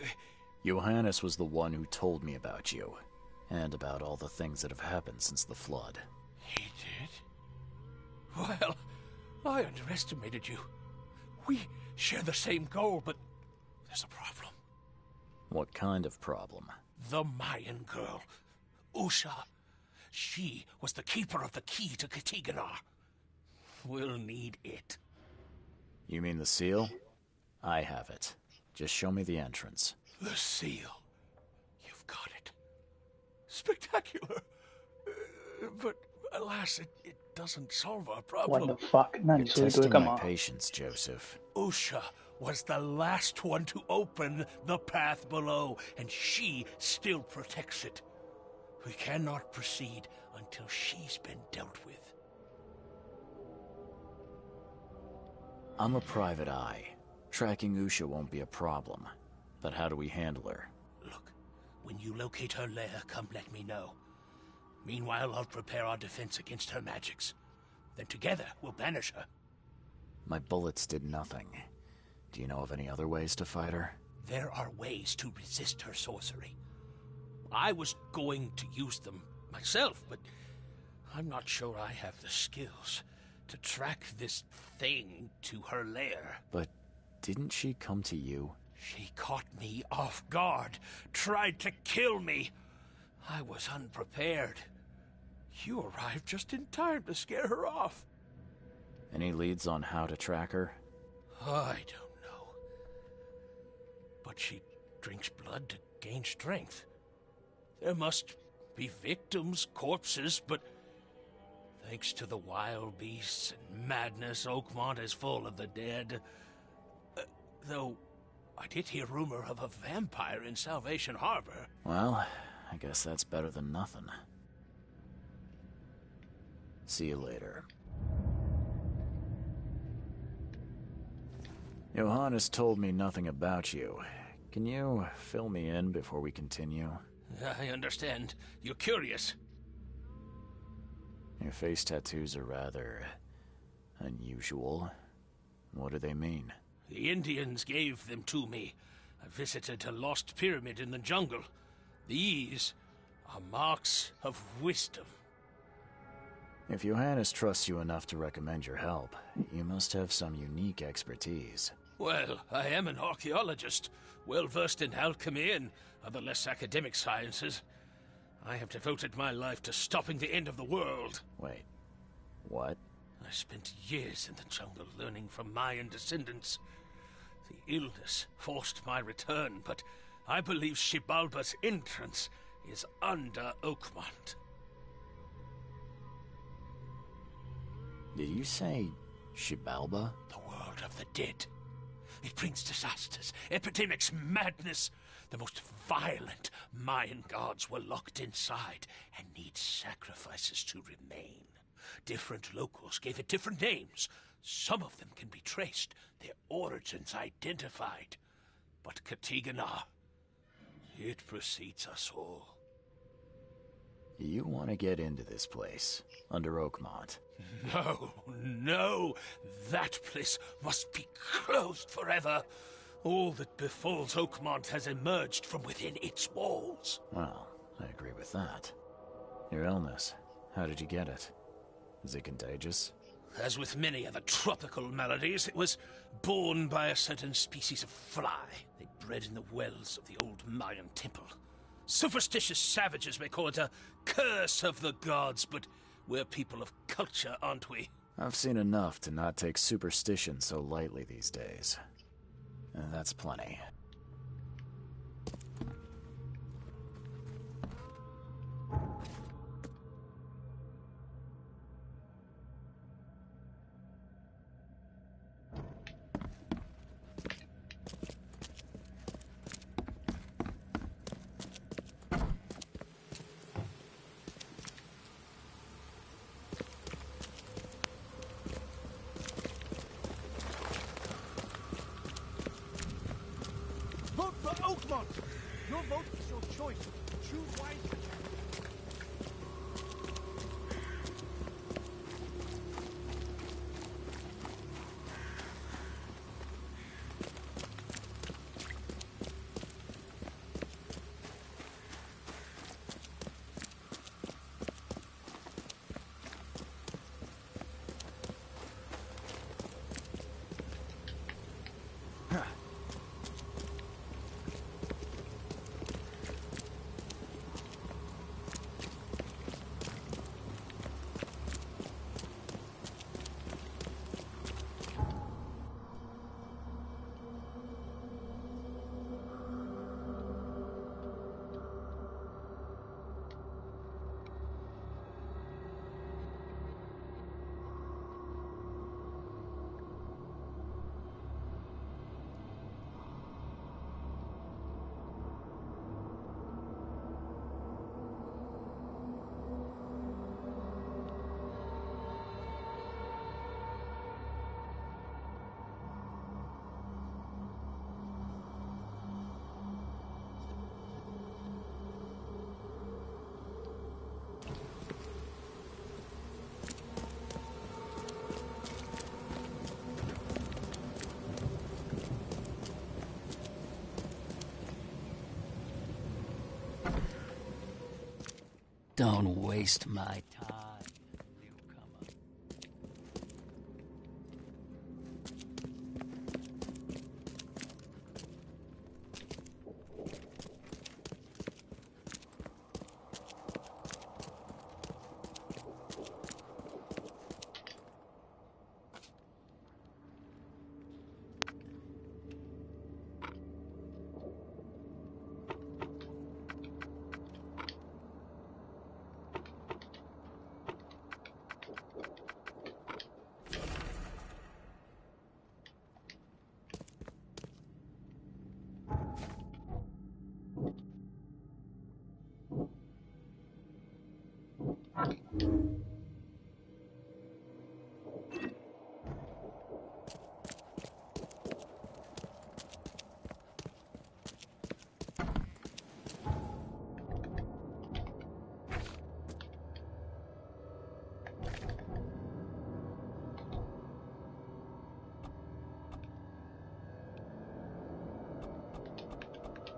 Johannes was the one who told me about you, and about all the things that have happened since the flood. He did? Well, I underestimated you. We share the same goal, but there's a problem. What kind of problem? The Mayan girl, Usha. She was the keeper of the key to Katiganar. We'll need it. You mean the seal? I have it. Just show me the entrance. The seal. You've got it. Spectacular. But alas, it doesn't solve our problem. What the fuck? You're testing my patience, Joseph. Usha was the last one to open the path below, and she still protects it. We cannot proceed until she's been dealt with. I'm a private eye. Tracking Usha won't be a problem. But how do we handle her? Look, when you locate her lair, come let me know. Meanwhile, I'll prepare our defense against her magics. Then together, we'll banish her. My bullets did nothing. Do you know of any other ways to fight her? There are ways to resist her sorcery. I was going to use them myself, but I'm not sure I have the skills to track this thing to her lair. But didn't she come to you? She caught me off guard, tried to kill me. I was unprepared. You arrived just in time to scare her off. Any leads on how to track her? I don't know. But she drinks blood to gain strength. There must be victims, corpses, but thanks to the wild beasts and madness, Oakmont is full of the dead. Though I did hear rumor of a vampire in Salvation Harbor. Well, I guess that's better than nothing. See you later. Johannes told me nothing about you. Can you fill me in before we continue? I understand. You're curious. Your face tattoos are rather unusual. What do they mean? The Indians gave them to me. I visited a lost pyramid in the jungle. These are marks of wisdom. If Johannes trusts you enough to recommend your help, you must have some unique expertise. Well, I am an archaeologist, well-versed in alchemy and other less academic sciences. I have devoted my life to stopping the end of the world. Wait, what? I spent years in the jungle learning from Mayan descendants. The illness forced my return, but I believe Xibalba's entrance is under Oakmont. Did you say Xibalba? The world of the dead. It brings disasters, epidemics, madness. The most violent Mayan gods were locked inside and need sacrifices to remain. Different locals gave it different names. Some of them can be traced, their origins identified. But Katiganar, it precedes us all. You want to get into this place, under Oakmont? No, no. That place must be closed forever. All that befalls Oakmont has emerged from within its walls. Well, I agree with that. Your illness, how did you get it? Is it contagious? As with many other tropical maladies, it was borne by a certain species of fly. They bred in the wells of the old Mayan temple. Superstitious savages may call it a curse of the gods, but we're people of culture, aren't we? I've seen enough to not take superstition so lightly these days. And that's plenty. Vote for Oakmont! Your vote is your choice. Choose wisely. Don't waste my time, newcomer.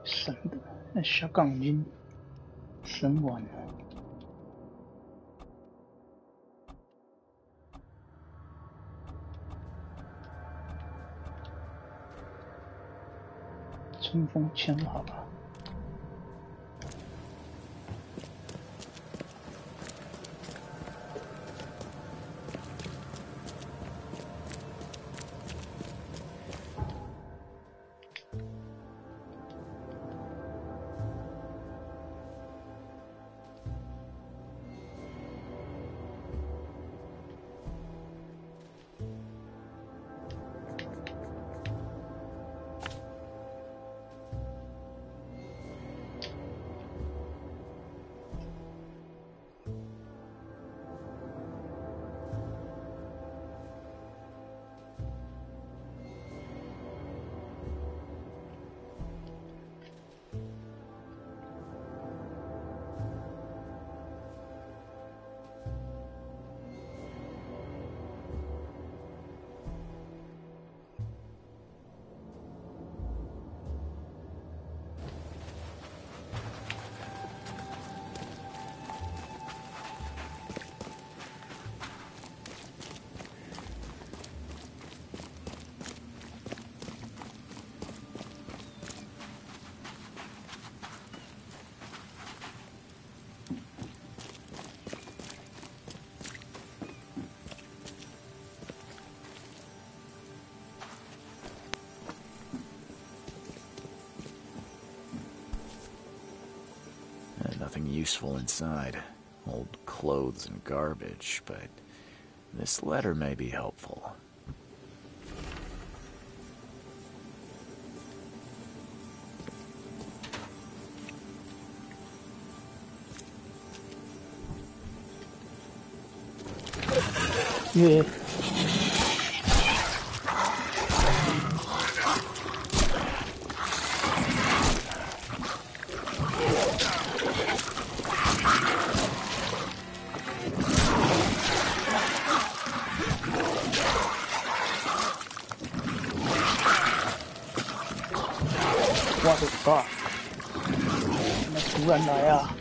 神的，那小杠精神完了。冲锋枪好吧。nothing useful inside. Old clothes and garbage, but this letter may be helpful. Yeah. What the fuck？ 怎么突然来啊？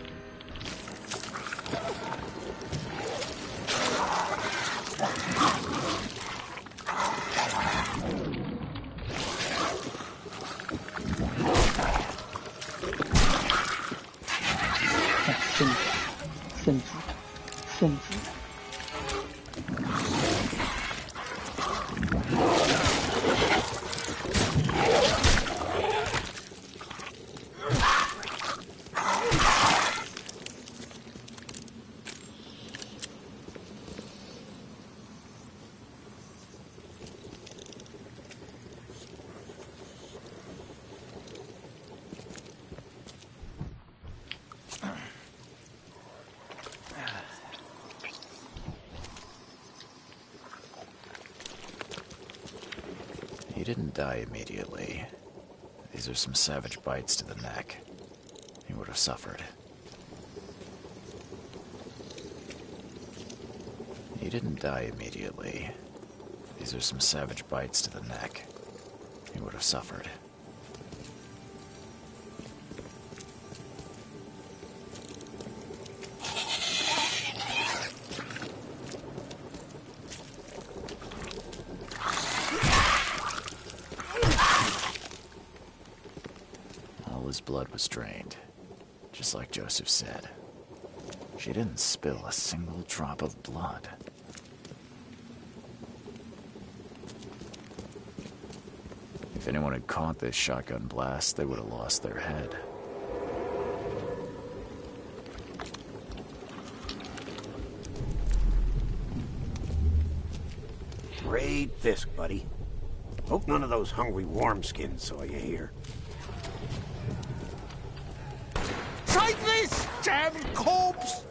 圣旨。He didn't die immediately. These are some savage bites to the neck. He would have suffered. He didn't die immediately. These are some savage bites to the neck. He would have suffered. His blood was drained, just like Joseph said. She didn't spill a single drop of blood. If anyone had caught this shotgun blast, they would have lost their head. Great fisk, buddy. Hope none of those hungry wormskins saw you here. Take this, damn corpse!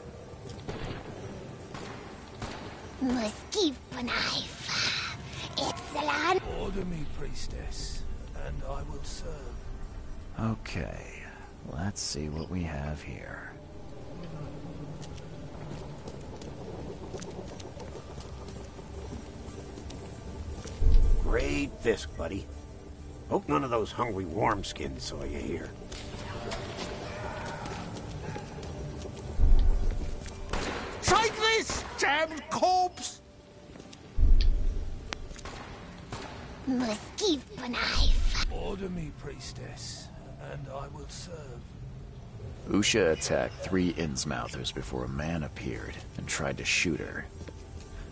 Must give a knife. Excellent. Order me, priestess, and I will serve. Okay, let's see what we have here. Great fisk, buddy. Hope none of those hungry wormskins saw you here. Take this, damn corpse! Must give a knife. Order me, priestess, and I will serve. Usha attacked 3 Innsmouthers before a man appeared and tried to shoot her.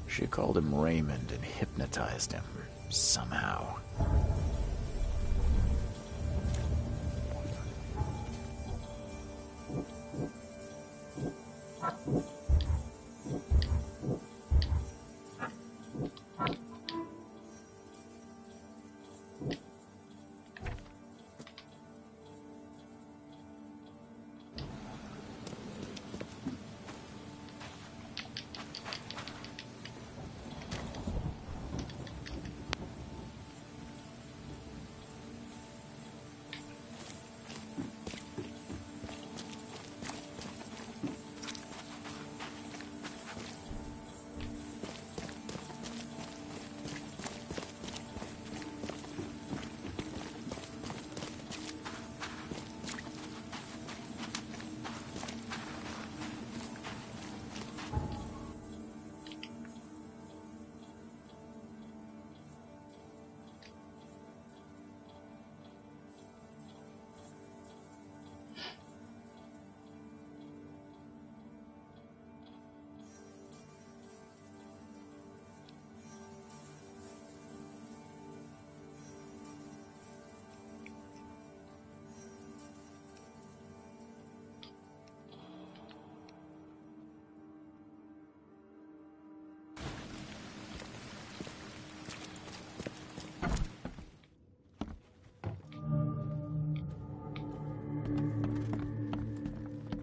She called him Raymond and hypnotized him, somehow.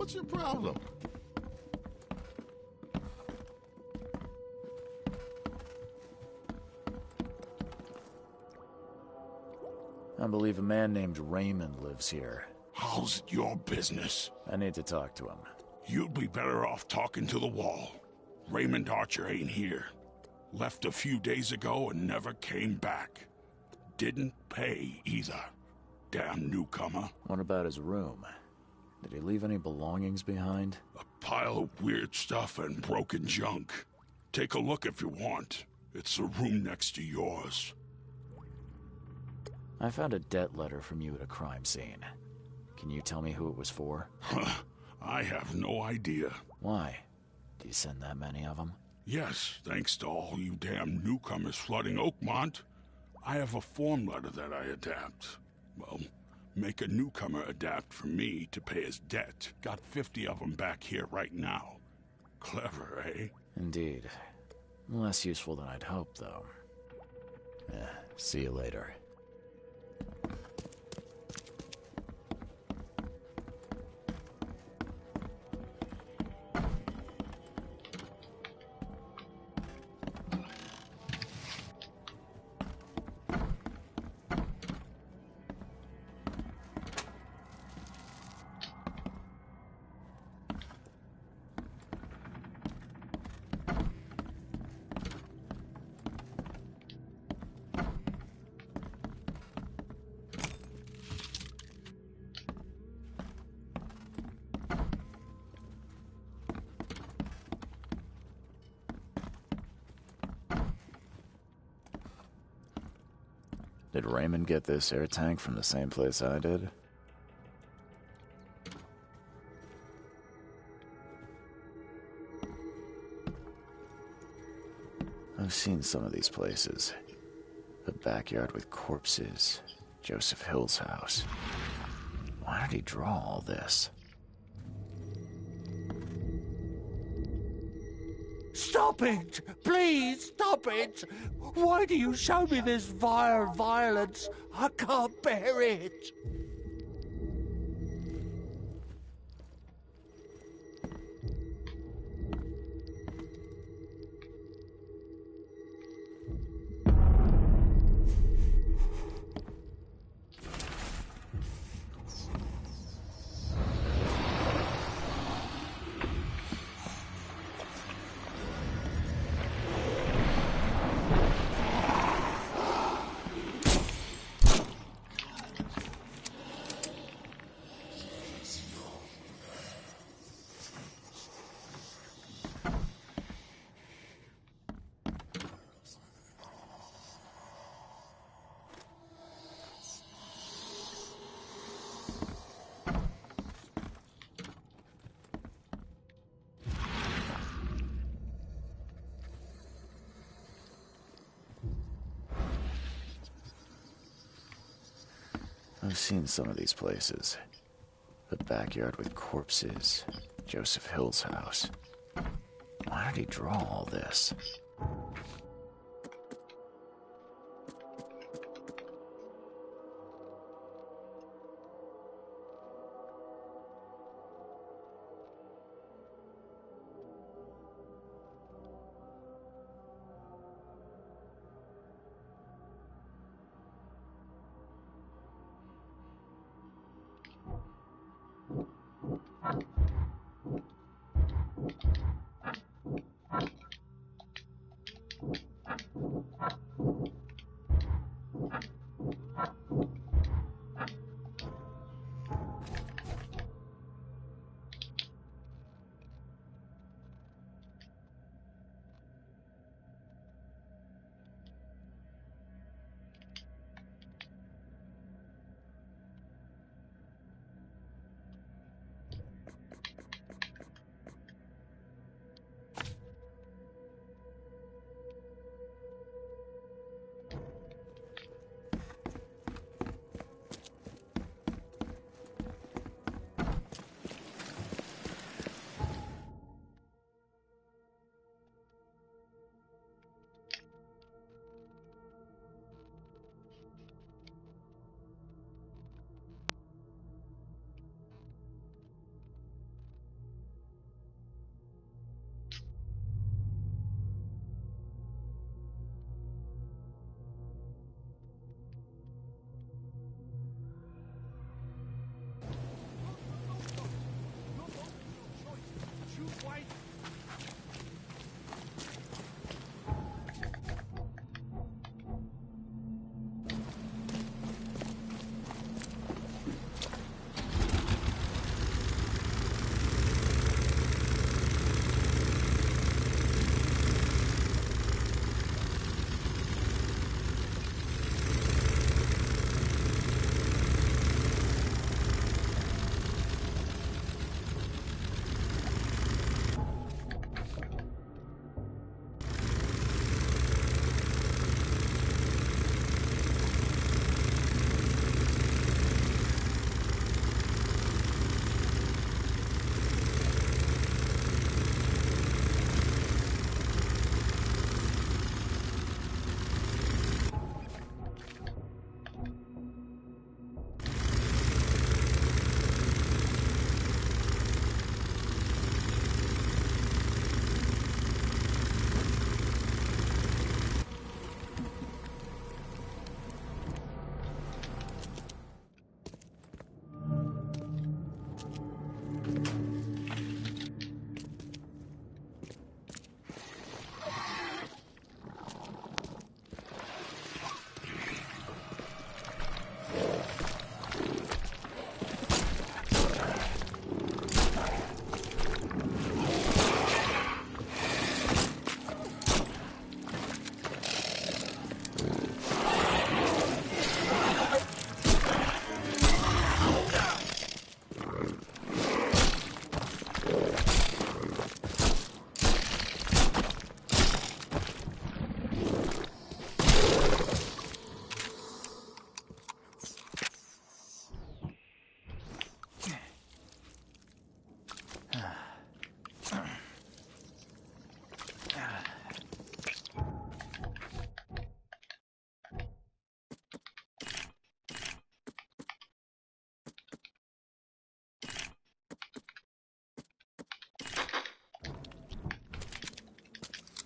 What's your problem? I believe a man named Raymond lives here. How's it your business? I need to talk to him. You'd be better off talking to the wall. Raymond Archer ain't here. Left a few days ago and never came back. Didn't pay either. Damn newcomer. What about his room? Did he leave any belongings behind? A pile of weird stuff and broken junk. Take a look if you want. It's the room next to yours. I found a debt letter from you at a crime scene. Can you tell me who it was for? I have no idea. Why? Do you send that many of them? Yes, thanks to all you damn newcomers flooding Oakmont. I have a form letter that I adapt. Well, make a newcomer adapt for me to pay his debt. Got 50 of them back here right now. Clever, eh? Indeed. Less useful than I'd hoped, though. See you later. Did Raymond get this air tank from the same place I did? I've seen some of these places. The backyard with corpses. Joseph Hill's house. Why did he draw all this? Stop it! Please, stop it! Why do you show me this vile violence? I can't bear it! I've seen some of these places. The backyard with corpses. Joseph Hill's house. Why did he draw all this?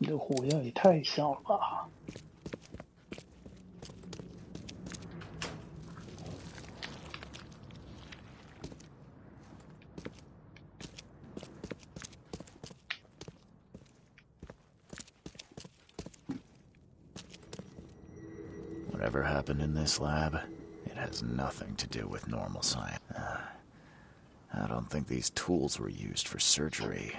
你的火药也太少了吧？Whatever happened in this lab, it has nothing to do with normal science. I don't think these tools were used for surgery.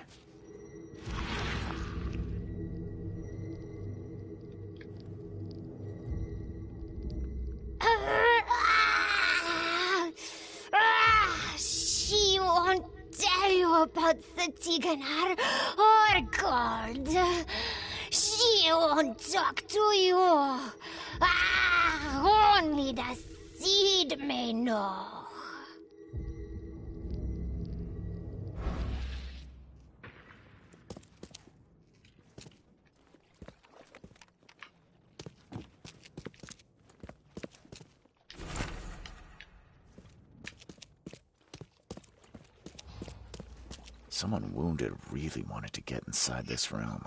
She won't tell you about the Tiganar or gold. She won't talk to you. Only the seed may know. Someone wounded really wanted to get inside this room.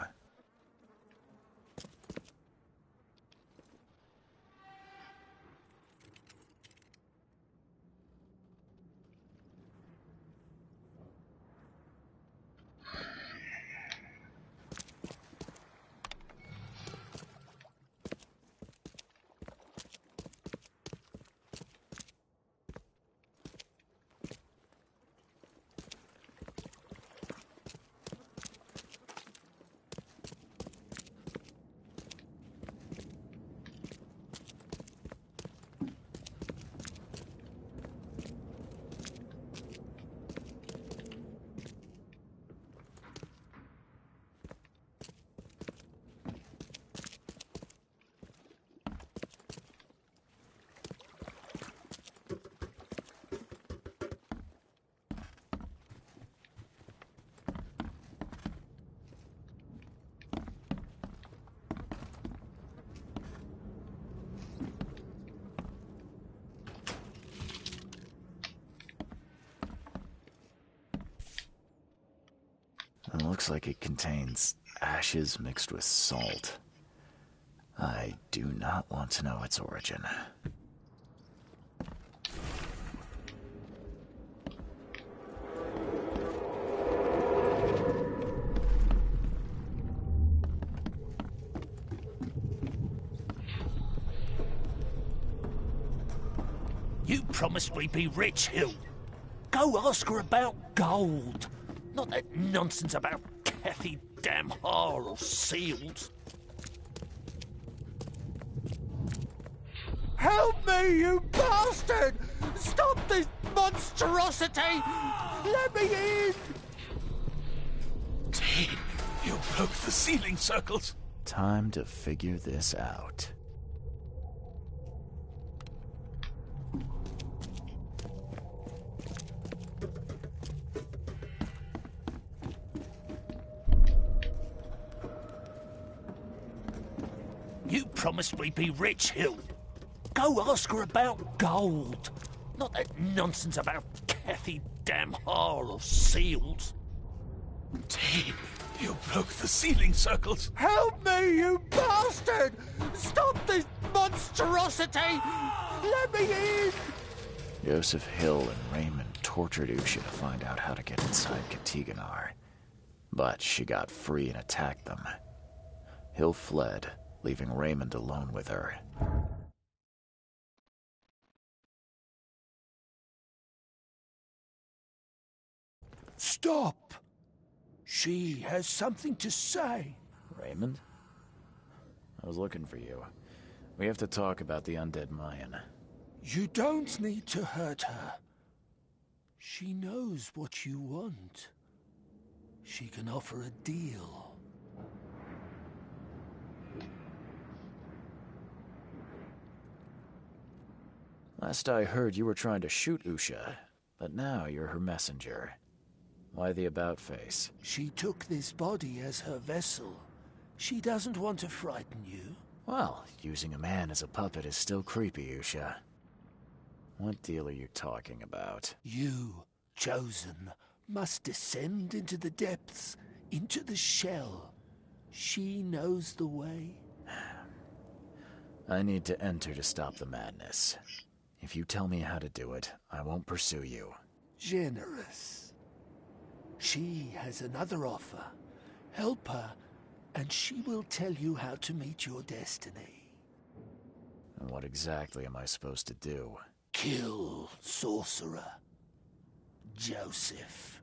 It looks like it contains ashes mixed with salt. I do not want to know its origin. You promised we'd be rich, Hill. Go ask her about gold. Not that nonsense about Kathy Damhar or seals. Help me, you bastard! Stop this monstrosity! Let me in! Dave, you broke the ceiling circles. Time to figure this out. You promised we'd be rich, Hill. Go ask her about gold. Not that nonsense about Kathy Damhar or seals. Dave, you broke the ceiling circles. Help me, you bastard! Stop this monstrosity! Let me in! Joseph Hill and Raymond tortured Usha to find out how to get inside Katiganar. But she got free and attacked them. Hill fled, leaving Raymond alone with her. Stop! She has something to say. Raymond? I was looking for you. We have to talk about the undead Mayan. You don't need to hurt her. She knows what you want. She can offer a deal. Last I heard, you were trying to shoot Usha, but now you're her messenger. Why the about-face? She took this body as her vessel. She doesn't want to frighten you. Well, using a man as a puppet is still creepy, Usha. What deal are you talking about? You, chosen, must descend into the depths, into the shell. She knows the way. I need to enter to stop the madness. If you tell me how to do it, I won't pursue you. Generous. She has another offer. Help her, and she will tell you how to meet your destiny. And what exactly am I supposed to do? Kill sorcerer Joseph.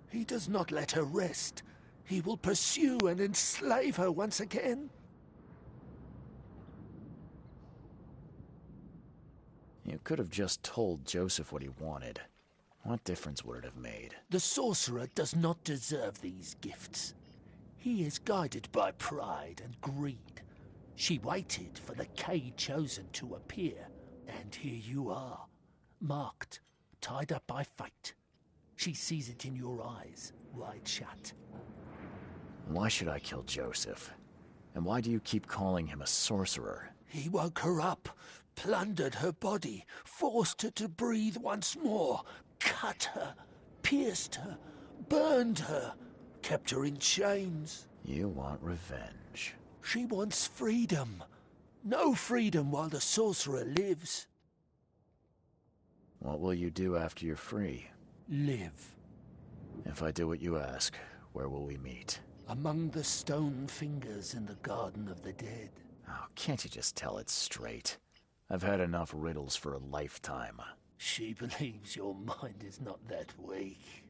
He does not let her rest. He will pursue and enslave her once again. You could have just told Joseph what he wanted. What difference would it have made? The sorcerer does not deserve these gifts. He is guided by pride and greed. She waited for the K chosen to appear, and here you are, marked, tied up by fate. She sees it in your eyes, wide shut. Why should I kill Joseph? And why do you keep calling him a sorcerer? He woke her up, plundered her body, forced her to breathe once more, cut her, pierced her, burned her, kept her in chains. You want revenge. She wants freedom. No freedom while the sorcerer lives. What will you do after you're free? Live. If I do what you ask, where will we meet? Among the stone fingers in the Garden of the Dead. Oh, can't you just tell it straight? I've had enough riddles for a lifetime. She believes your mind is not that weak.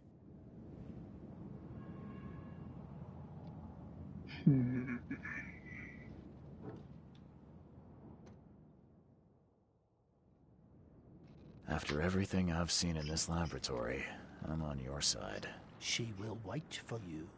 After everything I've seen in this laboratory, I'm on your side. She will wait for you.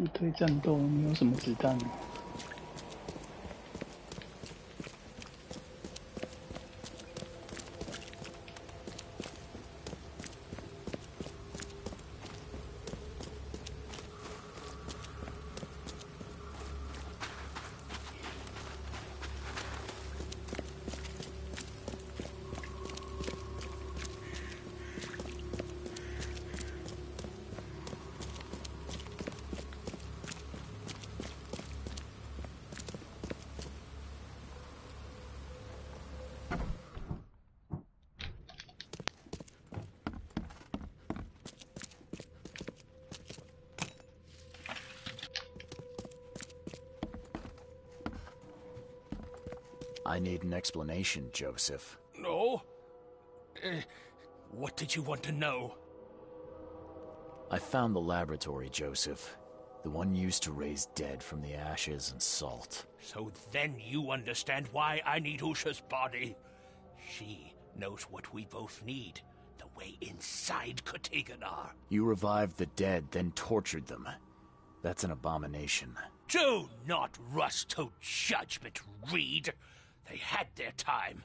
自推战斗，你有什么子弹吗？I need an explanation, Joseph. No? What did you want to know? I found the laboratory, Joseph. The one used to raise dead from the ashes and salt. So then you understand why I need Usha's body. She knows what we both need. The way inside Katiganar. You revived the dead, then tortured them. That's an abomination. Do not rush to judgment, Reed. They had their time.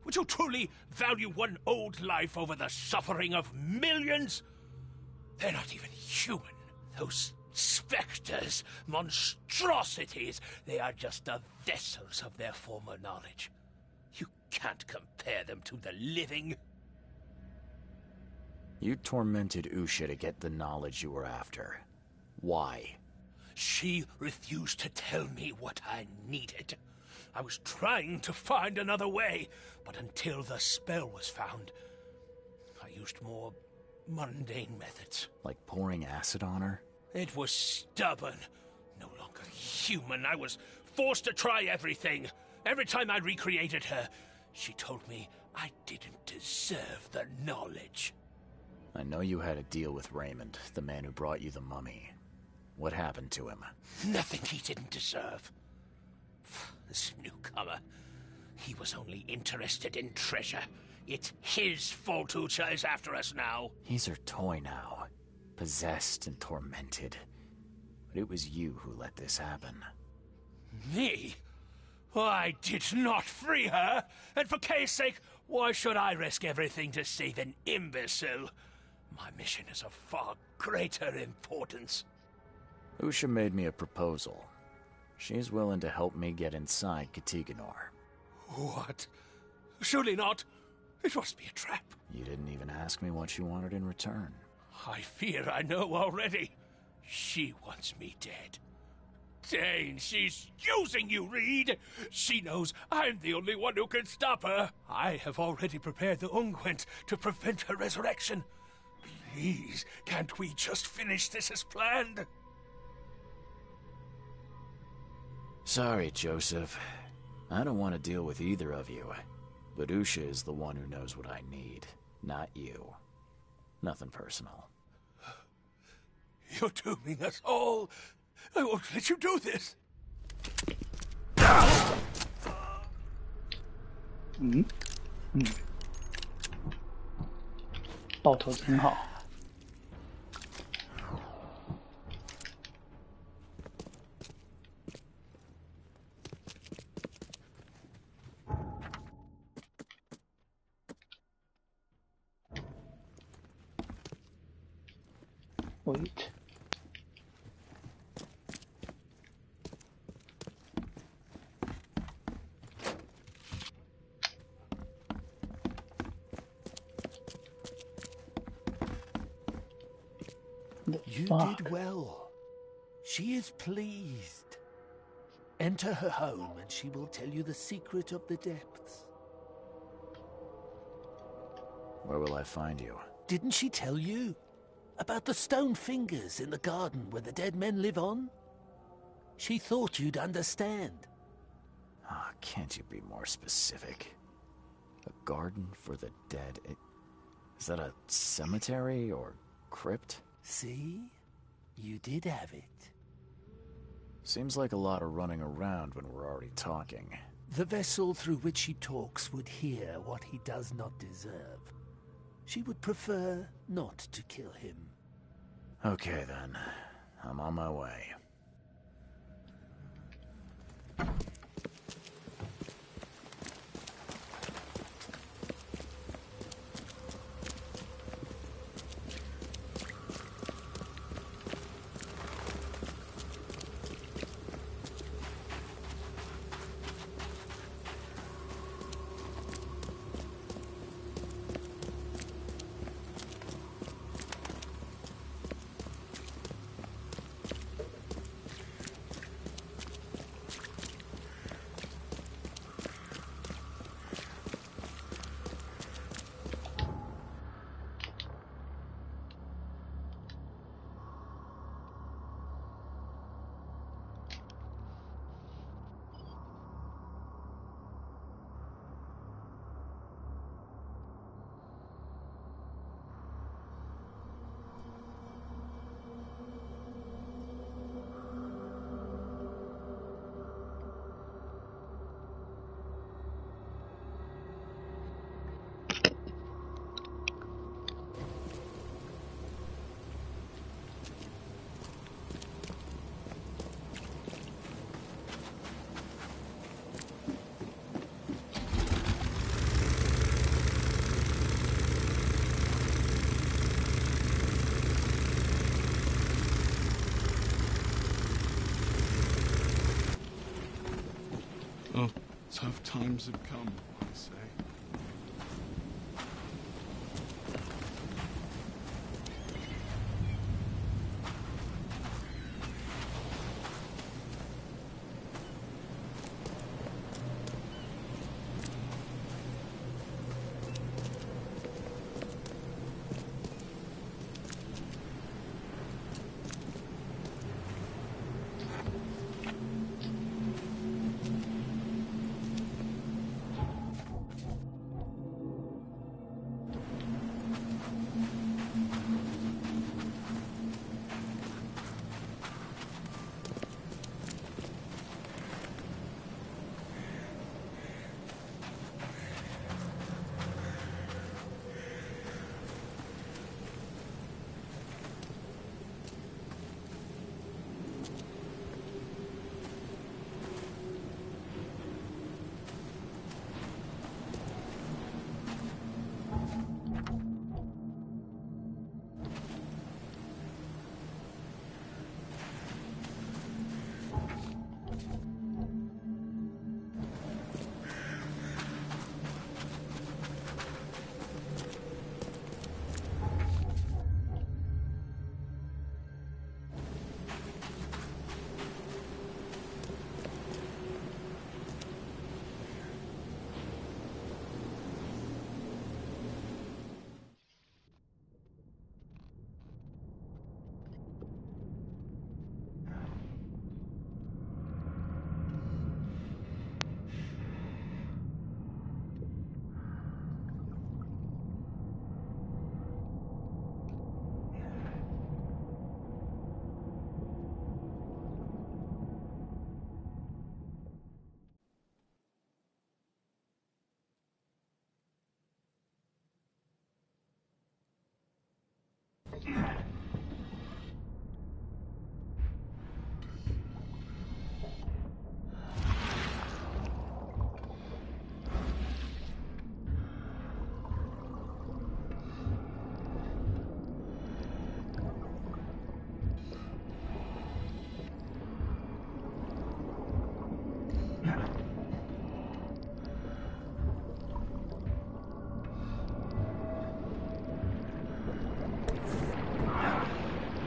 Would you truly value one old life over the suffering of millions? They're not even human. Those specters, monstrosities, they are just the vessels of their former knowledge. You can't compare them to the living. You tormented Usha to get the knowledge you were after. Why? She refused to tell me what I needed. I was trying to find another way, but until the spell was found, I used more mundane methods. Like pouring acid on her? It was stubborn, no longer human. I was forced to try everything. Every time I recreated her, she told me I didn't deserve the knowledge. I know you had a deal with Raymond, the man who brought you the mummy. What happened to him? Nothing he didn't deserve. This newcomer, he was only interested in treasure. It's his fault Ucha is after us now. He's her toy now, possessed and tormented. But it was you who let this happen. Me? I did not free her, and for Kay's sake, why should I risk everything to save an imbecile? My mission is of far greater importance. Usha made me a proposal. She's willing to help me get inside Katiganar. What? Surely not. It must be a trap. You didn't even ask me what she wanted in return. I fear I know already. She wants me dead. Dane, she's using you, Reed. She knows I'm the only one who can stop her. I have already prepared the unguent to prevent her resurrection. Please, can't we just finish this as planned? Sorry, Joseph. I don't want to deal with either of you. But Usha is the one who knows what I need, not you. Nothing personal. You're dooming us all. I won't let you do this. 爆头真好。Wait. You did well. She is pleased. Enter her home and she will tell you the secret of the depths. Where will I find you? Didn't she tell you? About the stone fingers in the garden where the dead men live on? She thought you'd understand. Ah, can't you be more specific? A garden for the dead? Is that a cemetery or crypt? See? You did have it. Seems like a lot of running around when we're already talking. The vessel through which he talks would hear what he does not deserve. She would prefer not to kill him. Okay then. I'm on my way. Oh, tough times have come, I say.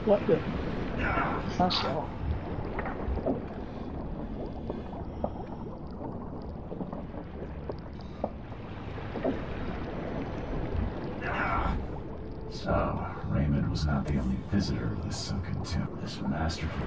What the? 傻小。So, Raymond was not the only visitor of this sunken tomb. This masterful.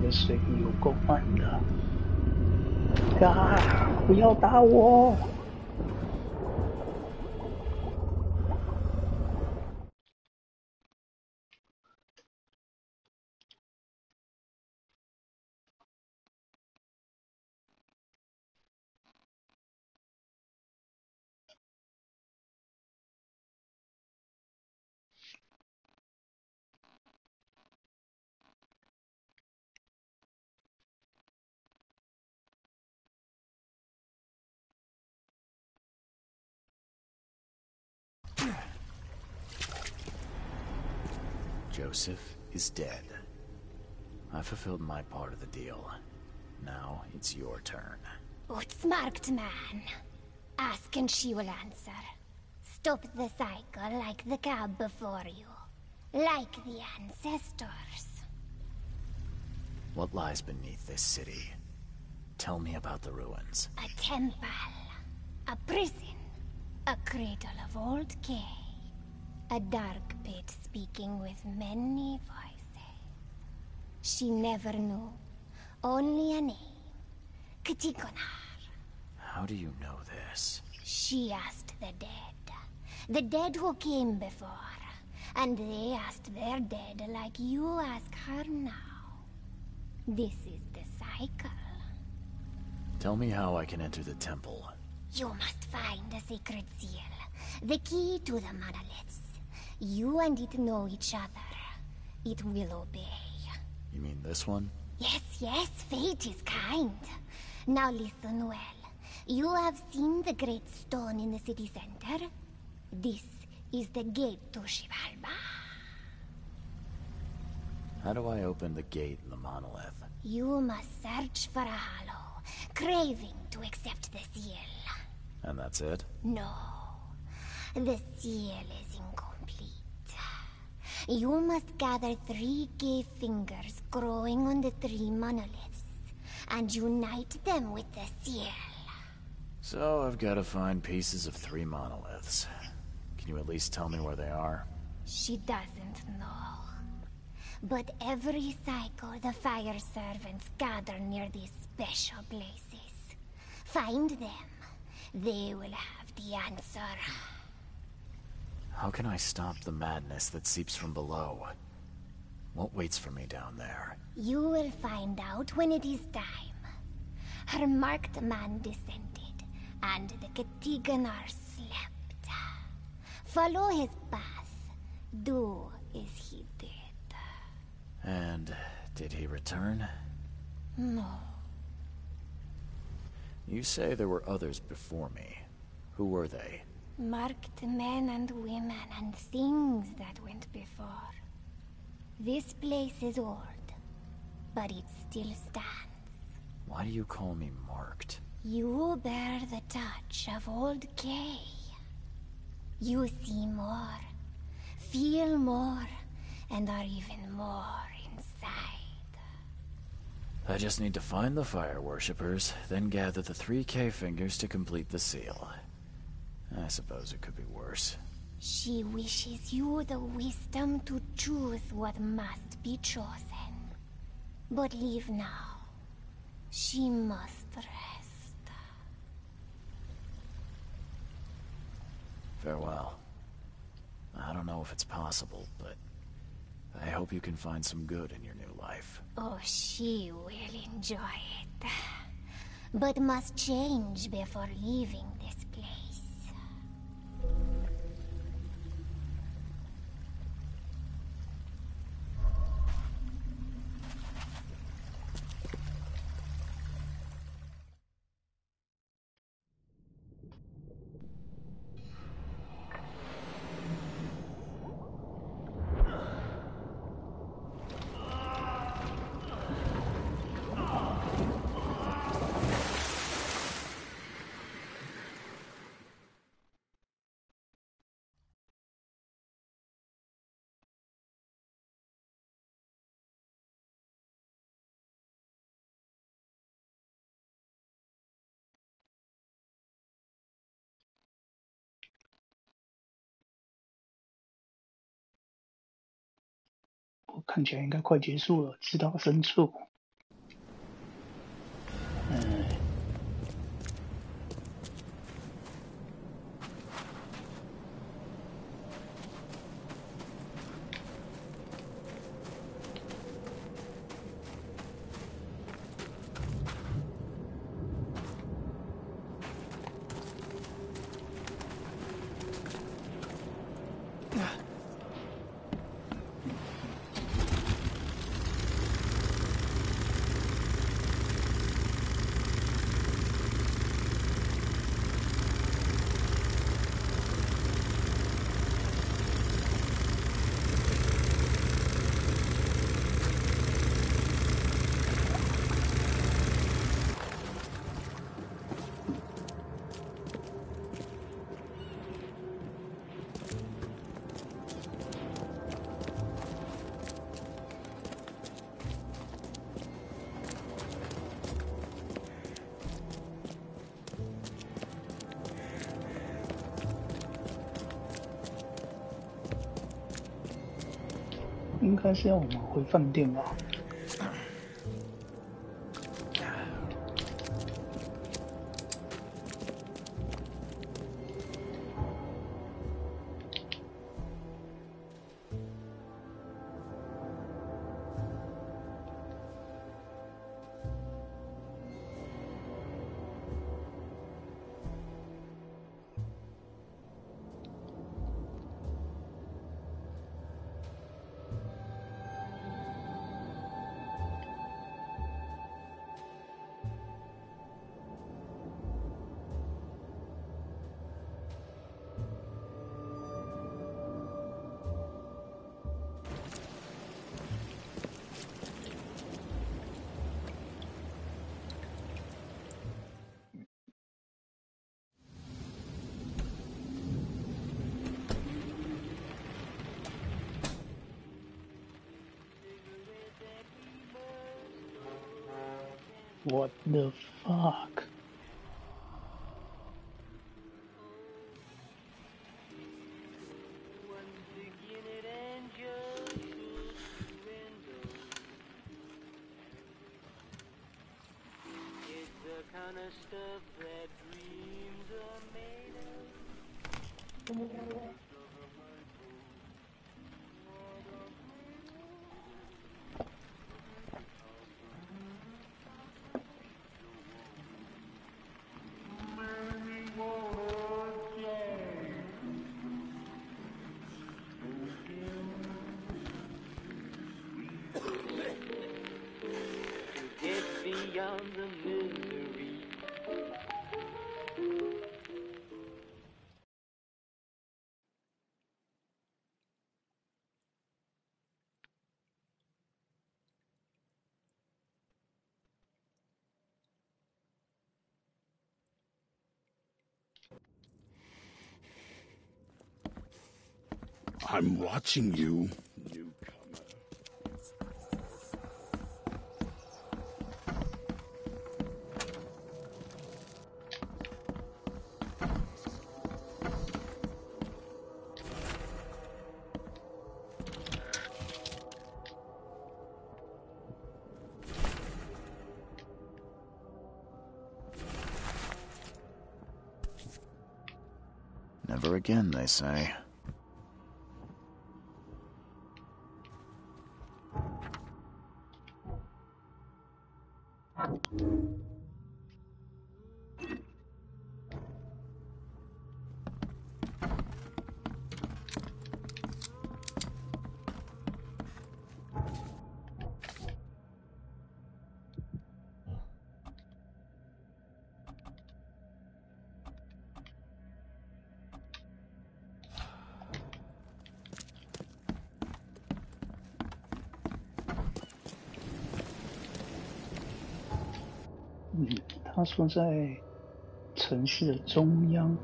的水有够慢的。啊！不要打我！Joseph is dead. I fulfilled my part of the deal. Now it's your turn. Outsmarked man. Ask and she will answer. Stop the cycle like the cab before you. Like the ancestors. What lies beneath this city? Tell me about the ruins. A temple. A prison. A cradle of old K. A dark pit speaking with many voices. She never knew. Only a name. Ktikonar. How do you know this? She asked the dead. The dead who came before. And they asked their dead like you ask her now. This is the cycle. Tell me how I can enter the temple. You must find a sacred seal. The key to the monoliths. You and it know each other. It will obey. You mean this one? Yes, yes, fate is kind. Now listen well. You have seen the great stone in the city center? This is the gate to Shivalba. How do I open the gate in the monolith? You must search for a hollow, craving to accept the seal. And that's it? No. The seal is incomplete. You must gather 3 gay fingers growing on the 3 monoliths, and unite them with the seal. So I've got to find pieces of 3 monoliths. Can you at least tell me where they are? She doesn't know. But every cycle the fire servants gather near these special places. Find them. They will have the answer. How can I stop the madness that seeps from below? What waits for me down there? You will find out when it is time. Her marked man descended, and the Katiganar slept. Follow his path. Do as he did. And did he return? No. You say there were others before me. Who were they? Marked men and women and things that went before. This place is old, but it still stands. Why do you call me marked? You bear the touch of old Kay. You see more, feel more, and are even more inside. I just need to find the fire worshippers, then gather the 3 K fingers to complete the seal. I suppose it could be worse. She wishes you the wisdom to choose what must be chosen. But leave now. She must rest. Farewell. I don't know if it's possible, but I hope you can find some good in your new life. Oh, she will enjoy it. But must change before leaving this place.我看起来应该快结束了，知道分数。应该是要我们回饭店吧。What the fuck? I'm watching you. Never again, they say.他说在城市的中央。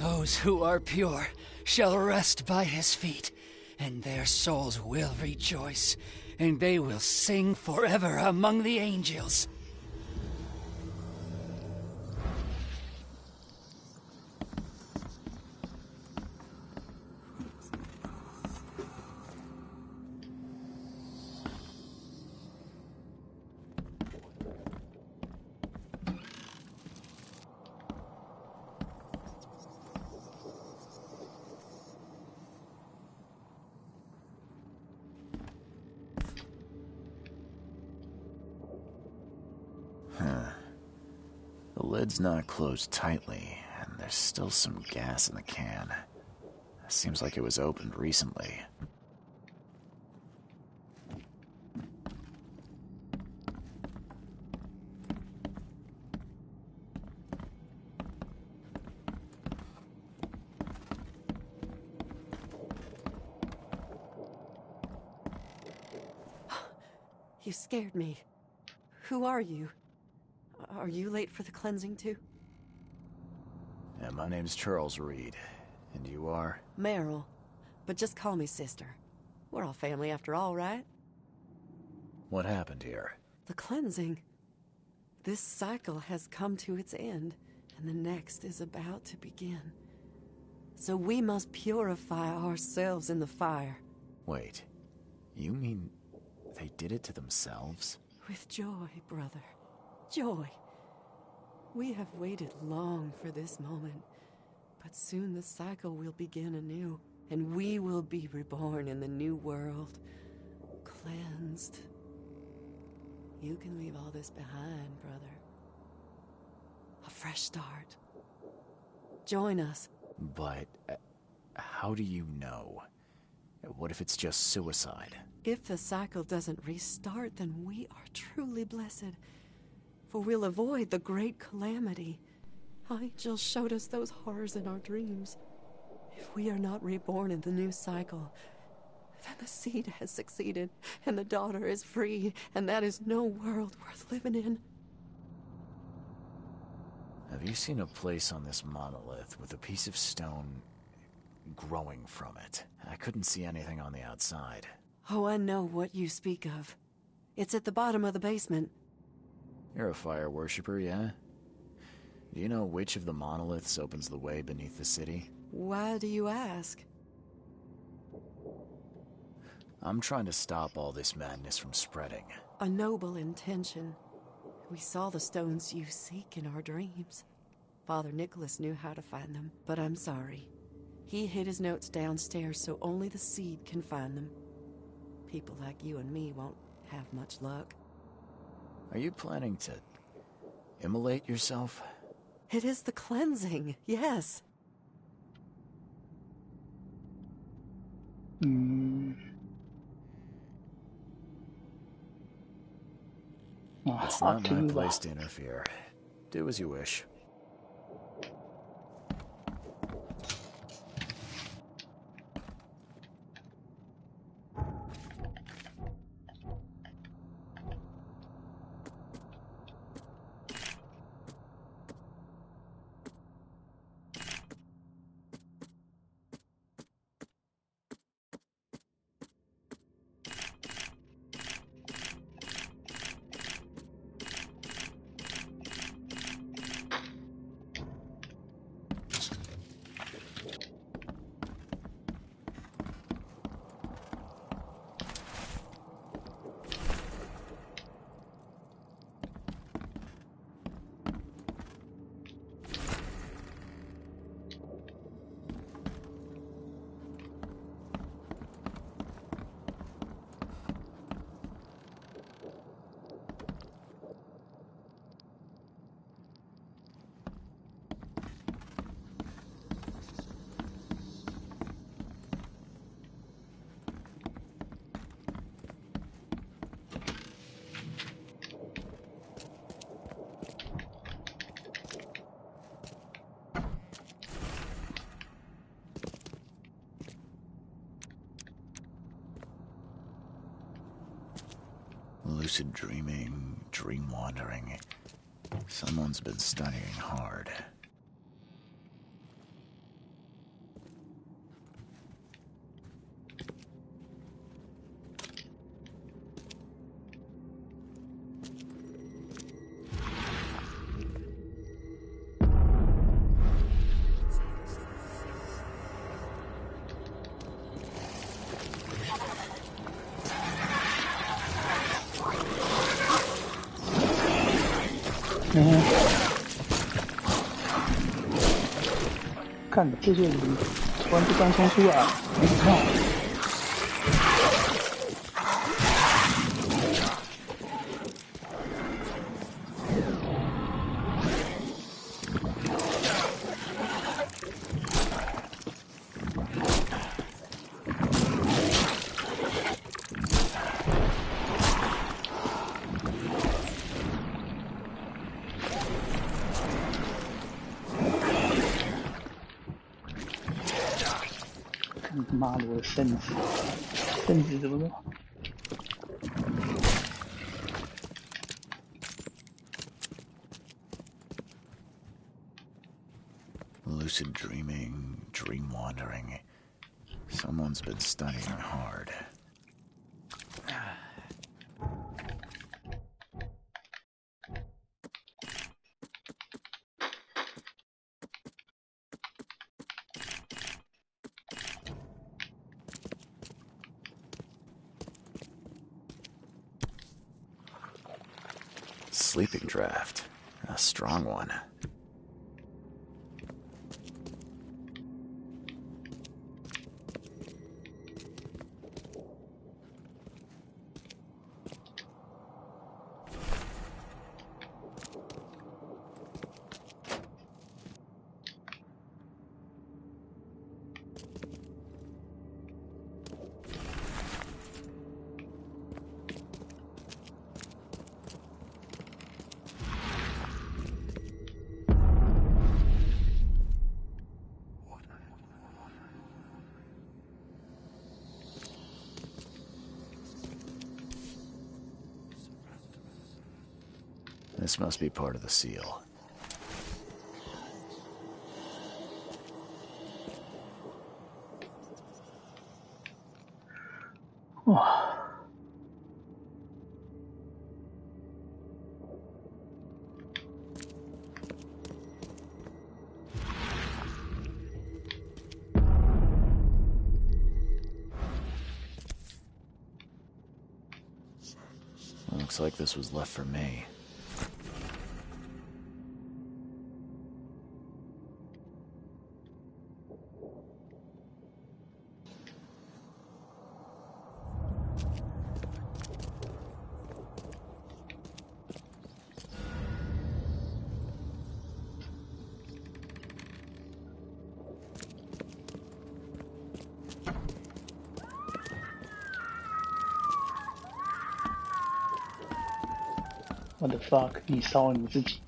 Those who are pure shall rest by his feet, and their souls will rejoice, and they will sing forever among the angels. lid's not closed tightly, and there's still some gas in the can. Seems like it was opened recently. You scared me. Who are you? Are you late for the cleansing too? Yeah, my name's Charles Reed. And you are? Meryl. But just call me sister. We're all family after all, right? What happened here? The cleansing. This cycle has come to its end, and the next is about to begin. So we must purify ourselves in the fire. Wait, you mean they did it to themselves? With joy, brother. Joy. We have waited long for this moment, but soon the cycle will begin anew, and we will be reborn in the new world, cleansed. You can leave all this behind, brother. A fresh start. Join us. But how do you know? What if it's just suicide? If the cycle doesn't restart, then we are truly blessed. For we'll avoid the great calamity. Angel showed us those horrors in our dreams. If we are not reborn in the new cycle, then the seed has succeeded, and the daughter is free, and that is no world worth living in. Have you seen a place on this monolith with a piece of stone growing from it? I couldn't see anything on the outside. Oh, I know what you speak of. It's at the bottom of the basement. You're a fire worshiper, yeah? Do you know which of the monoliths opens the way beneath the city? Why do you ask? I'm trying to stop all this madness from spreading. A noble intention. We saw the stones you seek in our dreams. Father Nicholas knew how to find them, but I'm sorry. He hid his notes downstairs so only the seed can find them. People like you and me won't have much luck. Are you planning to immolate yourself? It is the cleansing, yes. It's not my place to interfere. Do as you wish. Lucid dreaming, dream wandering. Someone's been studying hard.看这些人突然就刚冲出来，没看。妈的，我的圣旨，圣旨怎么了？ Lucid dreaming, dream wandering. Someone's been studying hard. Sleeping draft. A strong one. This must be part of the seal. Looks like this was left for me. What the fuck？ 你烧了你自己。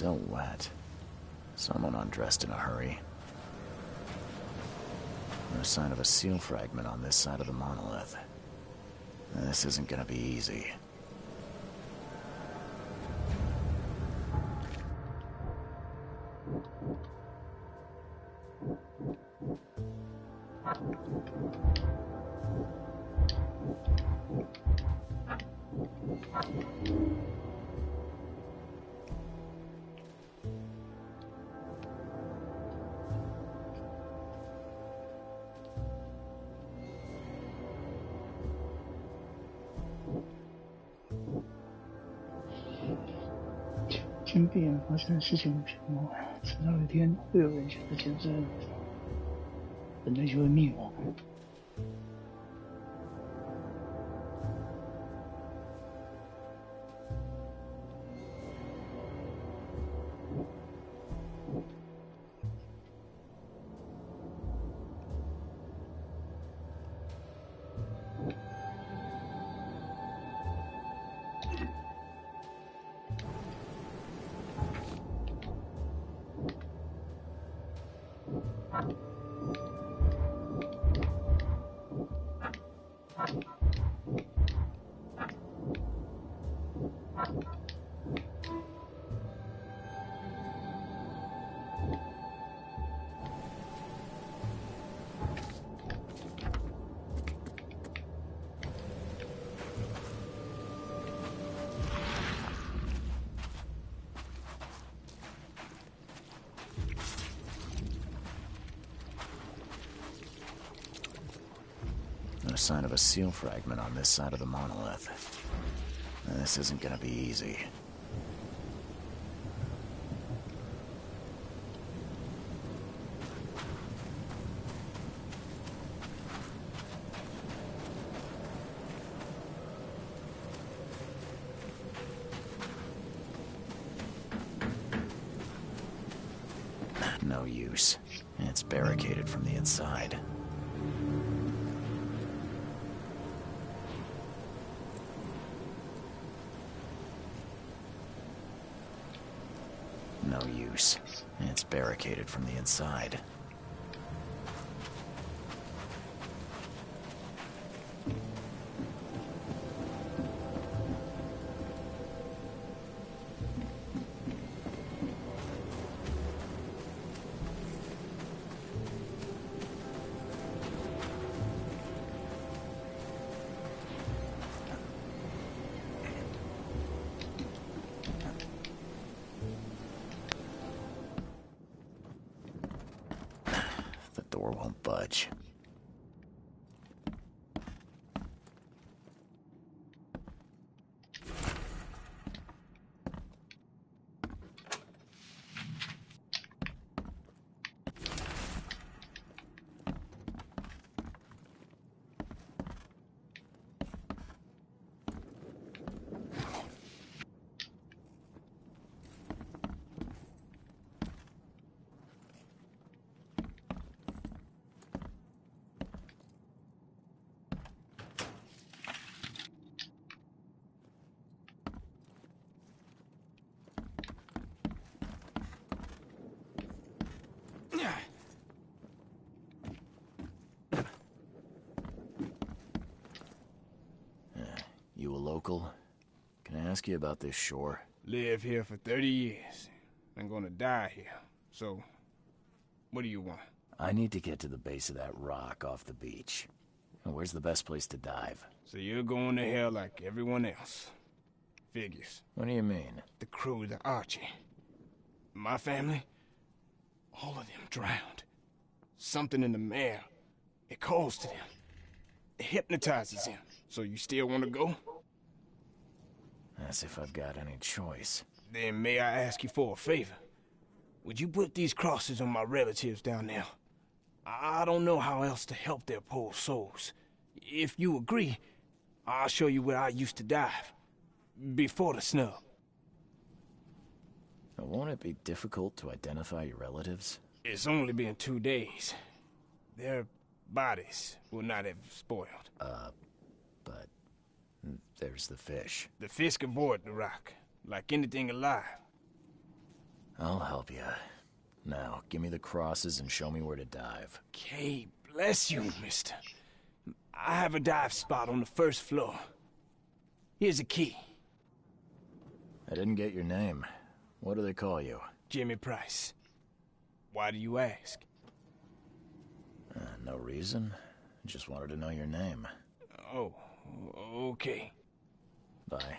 Still wet. Someone undressed in a hurry. No sign of a seal fragment on this side of the monolith. This isn't gonna be easy.先避免发生的事情平庸，迟早有一天会有人选择监视人类就会灭亡。No sign of a seal fragment on this side of the monolith. This isn't gonna be easy. No use. It's barricaded from the inside. No use. It's barricaded from the inside. Door won't budge. You a local? Can I ask you about this shore? Live here for 30 years. I'm gonna die here. So, what do you want? I need to get to the base of that rock off the beach. Where's the best place to dive? So you're going to hell like everyone else. Figures. What do you mean? The crew, the Archie. My family, all of them drowned. Something in the mare. It calls to them. It hypnotizes them. So you still want to go? As if I've got any choice. Then may I ask you for a favor? Would you put these crosses on my relatives down there? I don't know how else to help their poor souls. If you agree, I'll show you where I used to dive. Before the snub. Won't it be difficult to identify your relatives? It's only been 2 days. Their bodies will not have spoiled. But there's the fish. The fish avoid the rock, like anything alive. I'll help you. Now, give me the crosses and show me where to dive. Okay, bless you, mister. I have a dive spot on the first floor. Here's a key. I didn't get your name. What do they call you? Jimmy Price. Why do you ask? No reason. Just wanted to know your name. Oh, okay. Bye.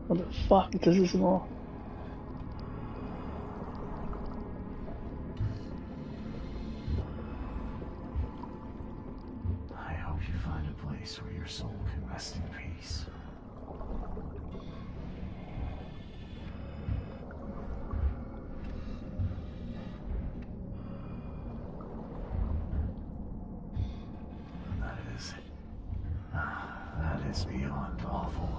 What the fuck？ 这是什么？ I hope you find a place where your soul can rest in peace. That is beyond awful.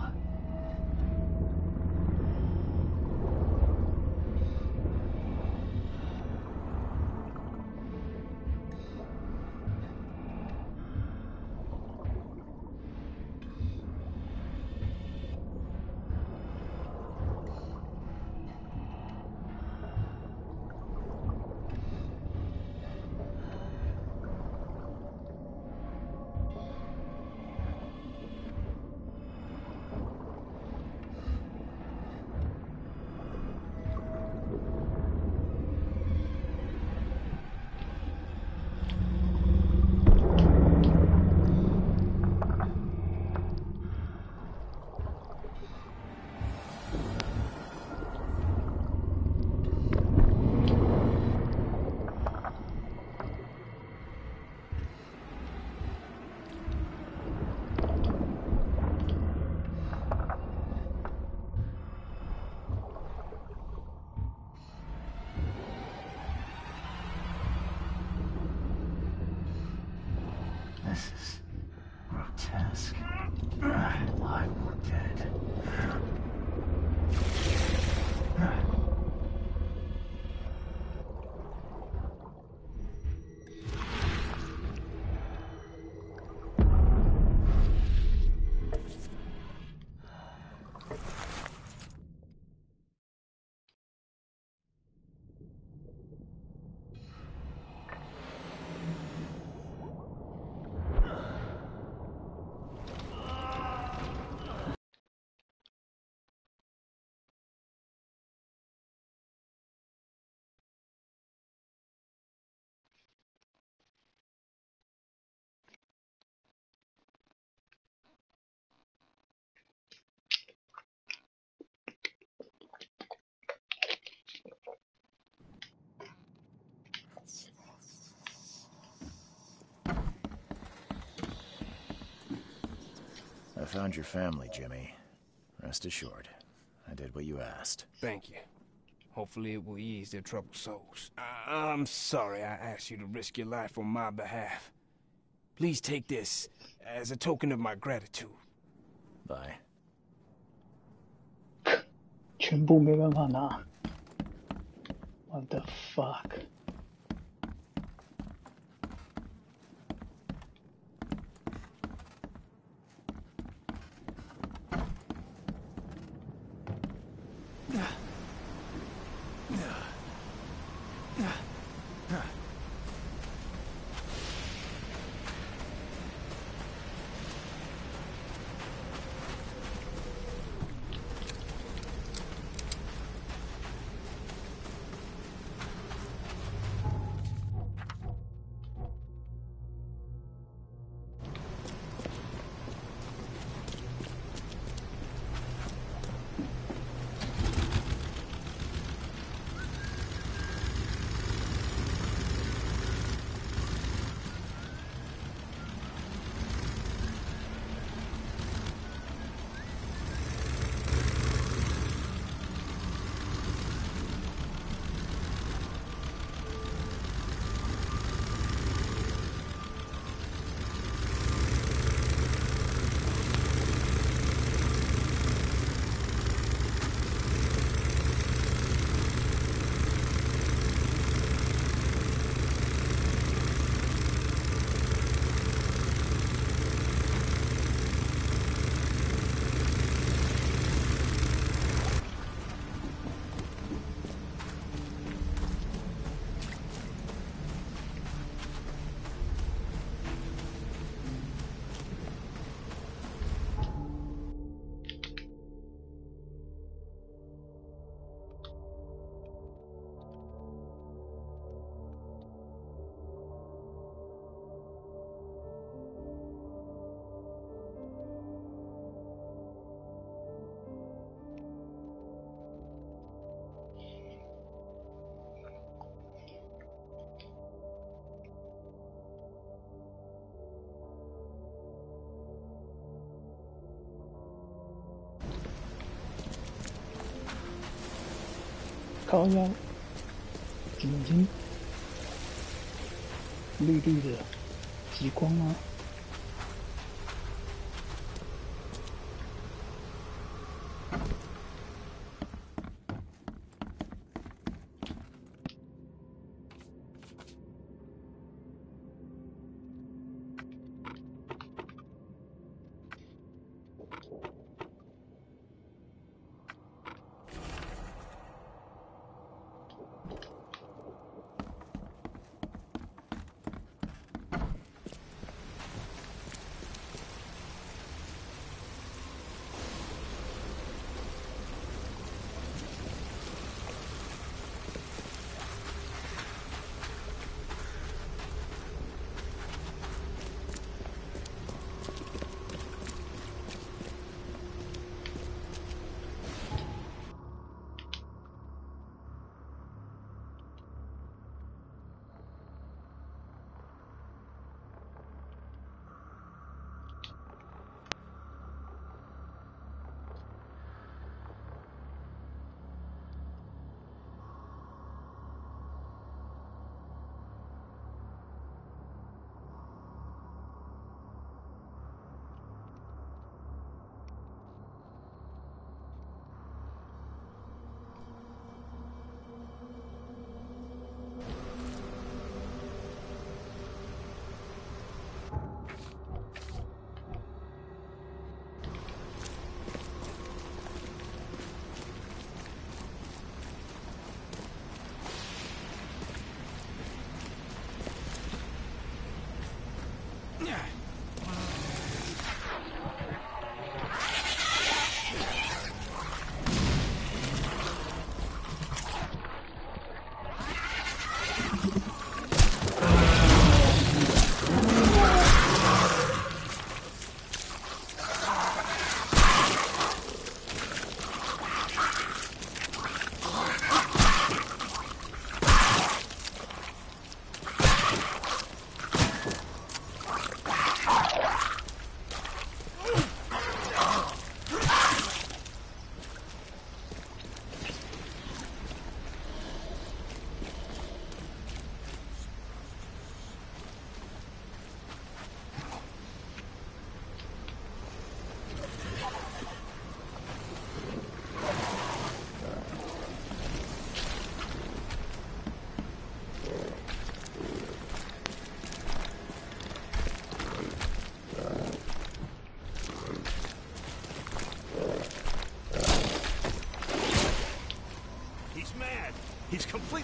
This is grotesque. Alive or dead. I found your family, Jimmy. Rest assured, I did what you asked. Thank you. Hopefully it will ease their troubled souls. I'm sorry I asked you to risk your life on my behalf. Please take this as a token of my gratitude. Bye. 全部没办法拿。What the fuck?靠腰，眼睛绿绿的极光啊！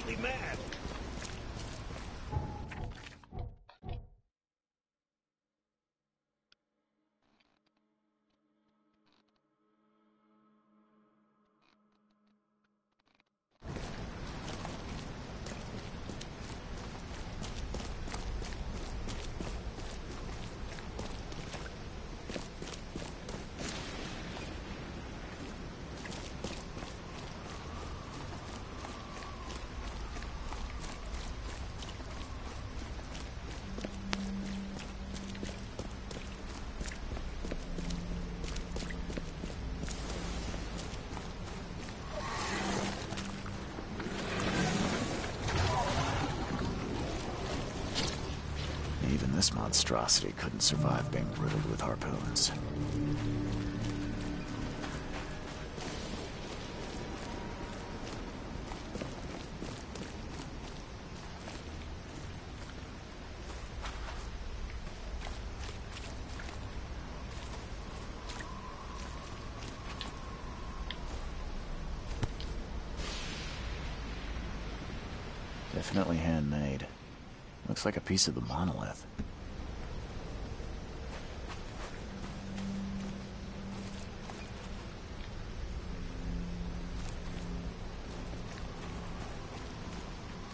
completely mad. Even this monstrosity couldn't survive being riddled with harpoons. Definitely handmade. Looks like a piece of the monolith.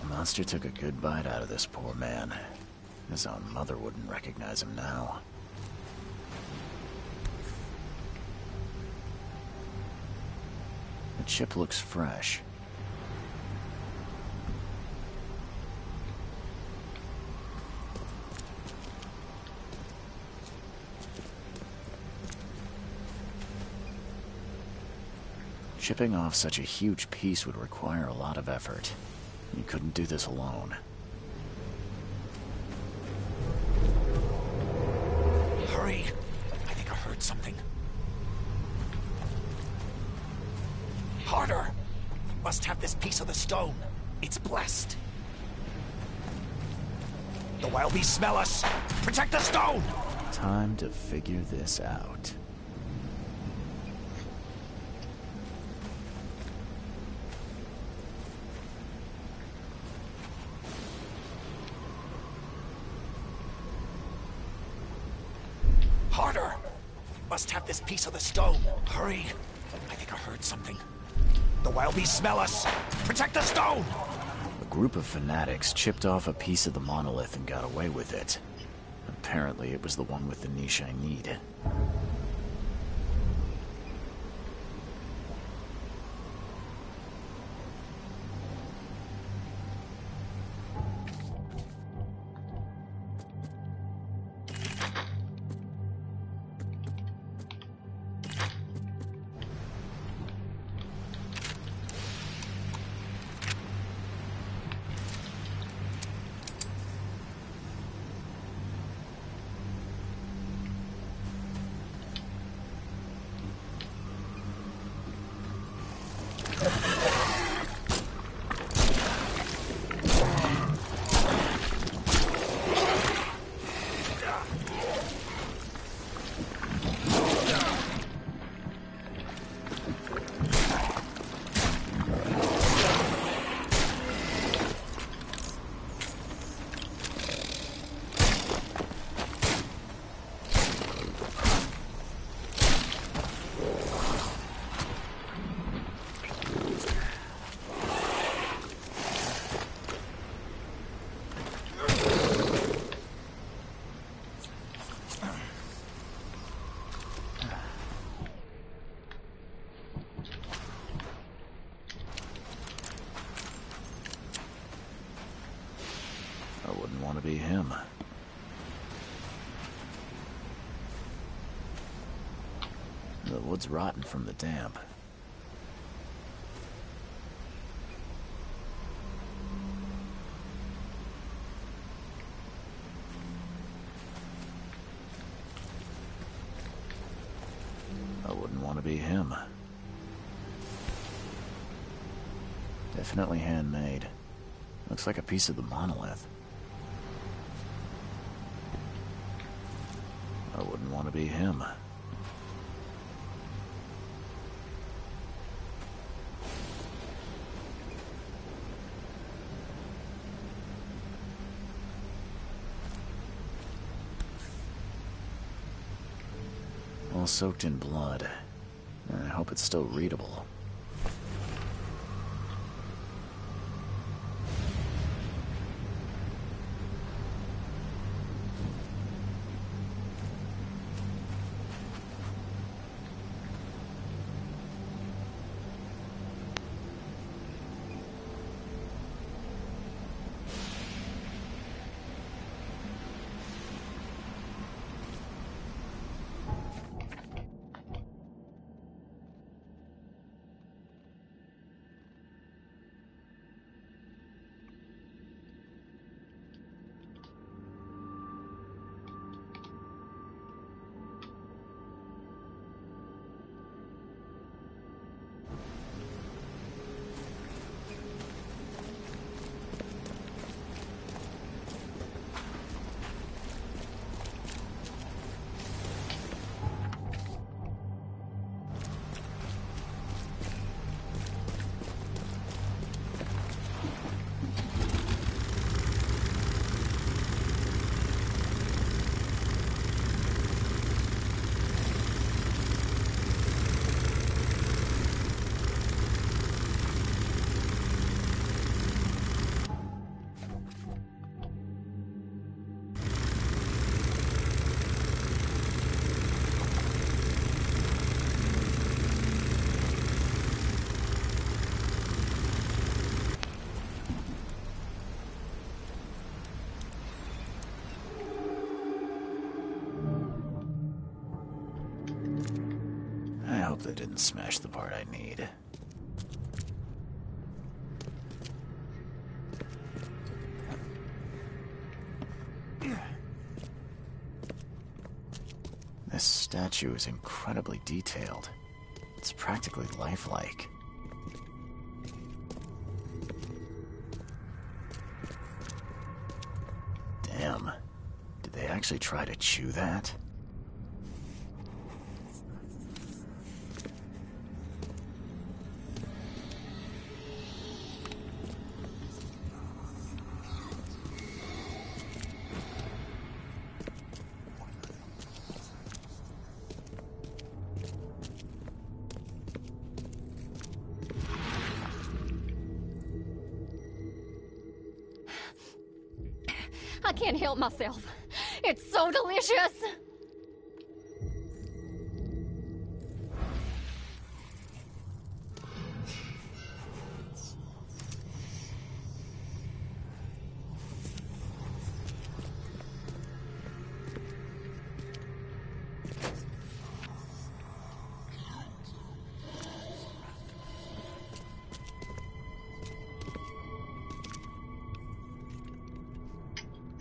The monster took a good bite out of this poor man. His own mother wouldn't recognize him now. The chip looks fresh. Chipping off such a huge piece would require a lot of effort. You couldn't do this alone. Hurry! I think I heard something. Harder! We must have this piece of the stone. It's blessed. The wild beasts smell us! Protect the stone! Time to figure this out. Harder! We must have this piece of the stone. Hurry! I think I heard something. The wild beasts smell us! Protect the stone! A group of fanatics chipped off a piece of the monolith and got away with it. Apparently it was the one with the niche I need. Be him. The wood's rotten from the damp. I wouldn't want to be him. Definitely handmade. Looks like a piece of the monolith. I wouldn't want to be him. all soaked in blood. I hope it's still readable. I hope they didn't smash the part I need. This statue is incredibly detailed. It's practically lifelike. Damn. Did they actually try to chew that? I can't help myself. It's so delicious.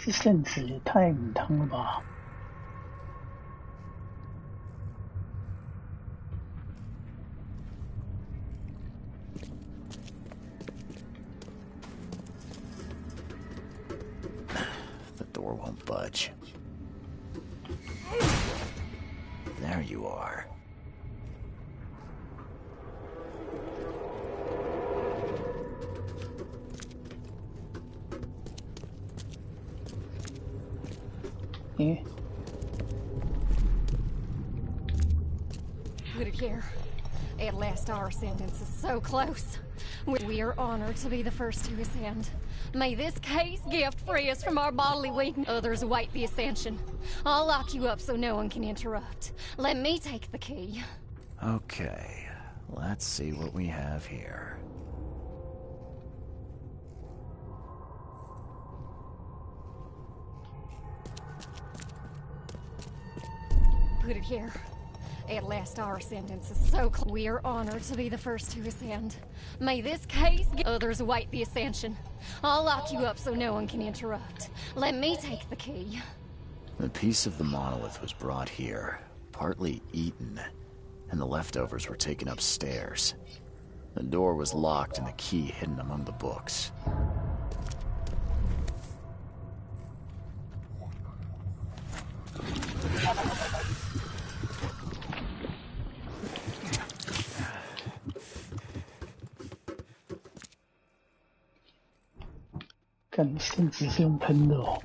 这圣子也太母汤了吧！ The door won't budge. There you are. Yeah. Put it here. At last our sentence is so close. We are honored to be the first to ascend. May this case gift free us from our bodily weakness. Others await the ascension. I'll lock you up so no one can interrupt. Let me take the key. Okay, let's see what we have here. Put it here. At last our sentence is so close. We are honored to be the first to ascend. May this case others await the ascension. I'll lock you up so no one can interrupt. Let me take the key. The piece of the monolith was brought here, partly eaten, and the leftovers were taken upstairs. The door was locked and the key hidden among the books.看，圣子是用喷的哦。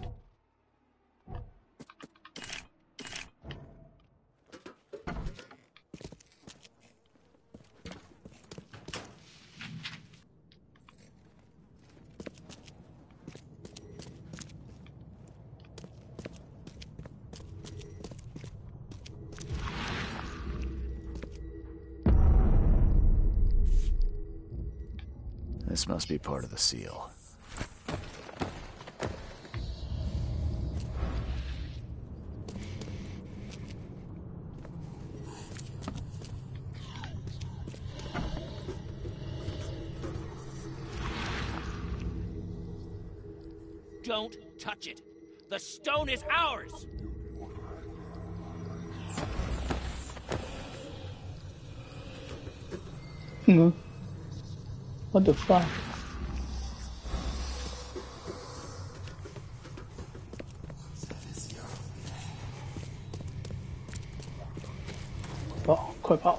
This must be part of the seal. Don't touch it. The stone is ours. What the fuck?跑，快跑！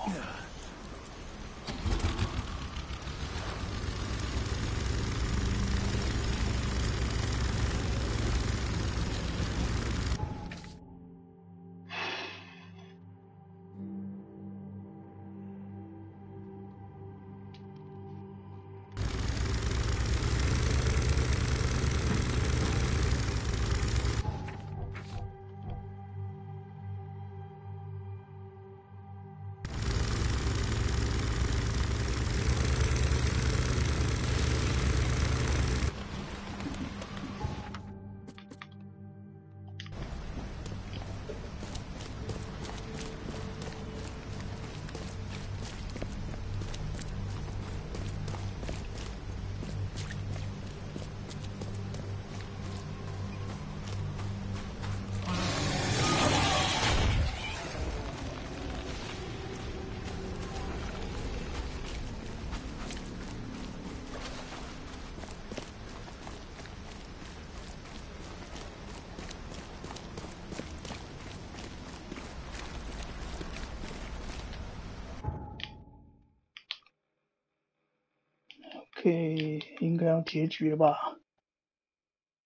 OK， 应该要结局了吧？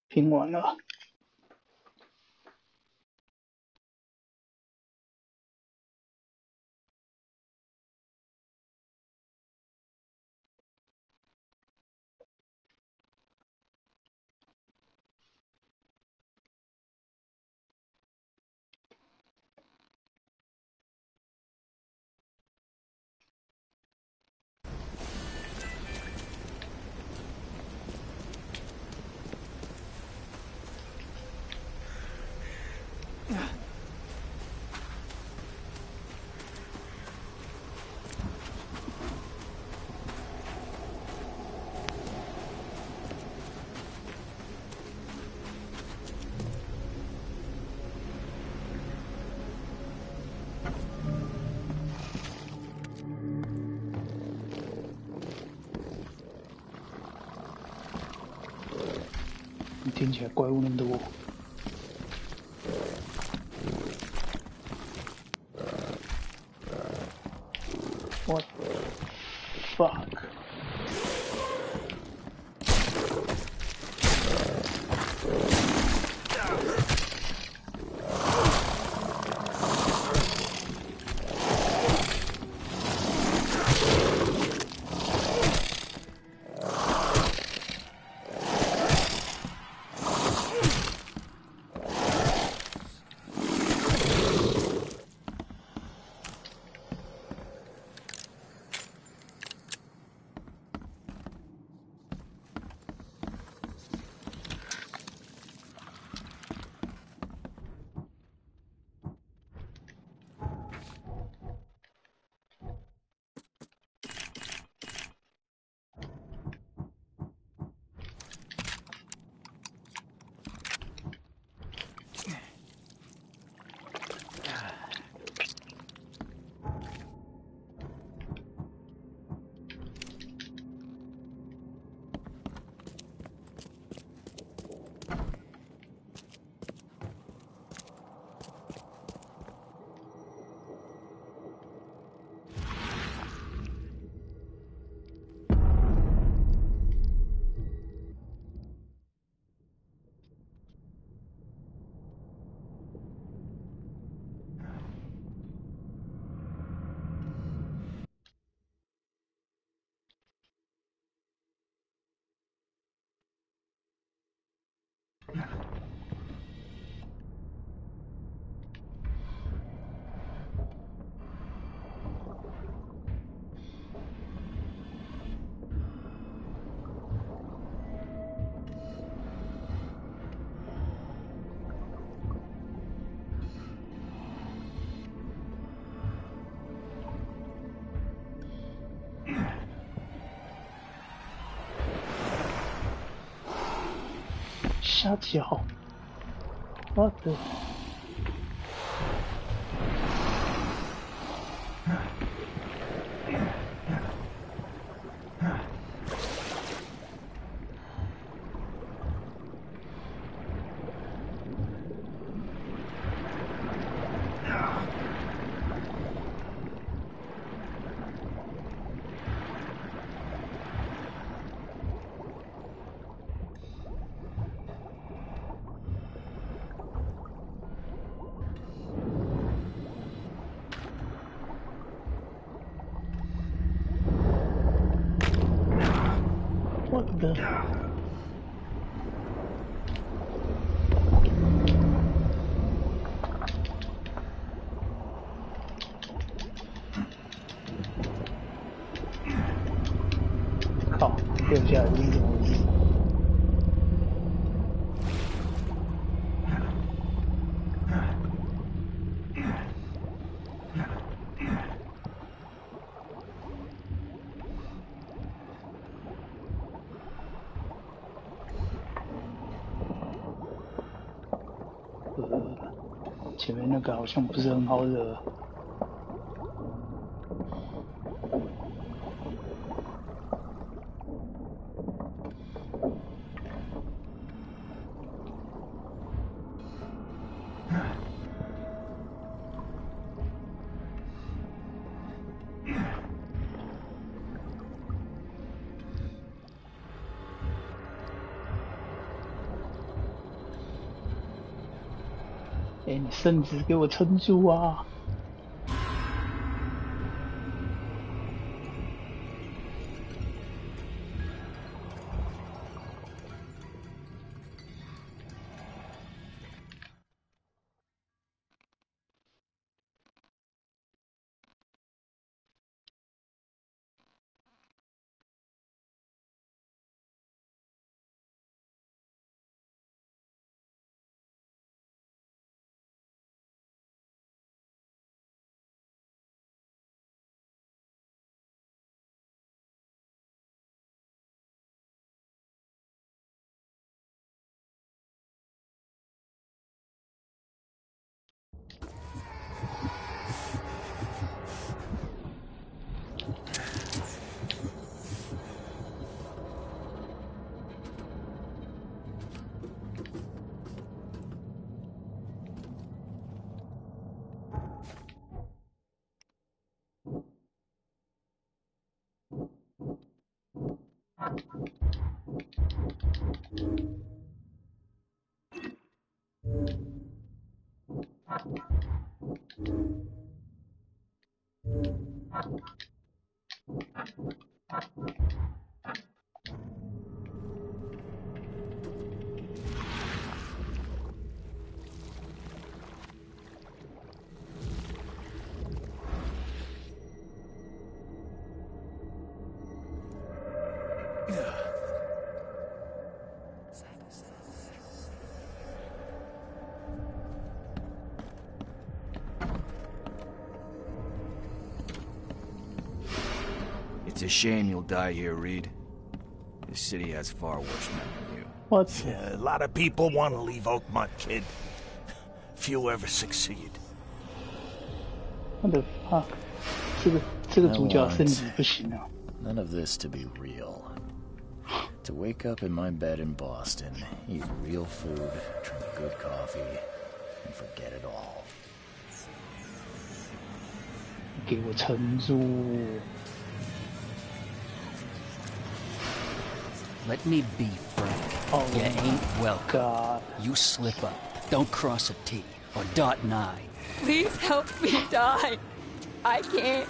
拼完了。听起来怪物那么多。What the fuck? 下脚，what the？我的，靠，掉下来是怎么回事？前面那个好像不是很好惹。哎，你圣旨给我撑住啊！It's a shame you'll die here, Reed. This city has far worse men than you. What? Yeah, a lot of people want to leave Oakmont, kid. Few ever succeed. What the fuck? 这个主角甚至不行啊。 None of this to be real. To wake up in my bed in Boston, eat real food, drink good coffee, and forget it all. 给我撑住！ Let me be frank. Oh, you ain't welcome. God. You slip up. Don't cross a T or dot an I. Please help me die. I can't.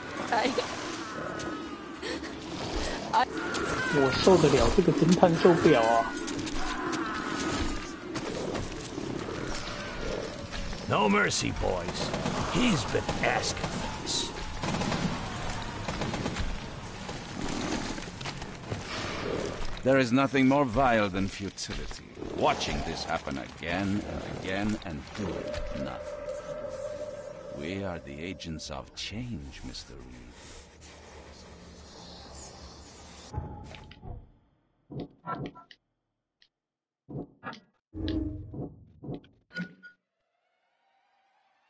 我受得了，这个侦探受不了啊！ No mercy, boys. He's been asking for this. There is nothing more vile than futility. Watching this happen again and again and doing nothing. We are the agents of change, Mr. Reed.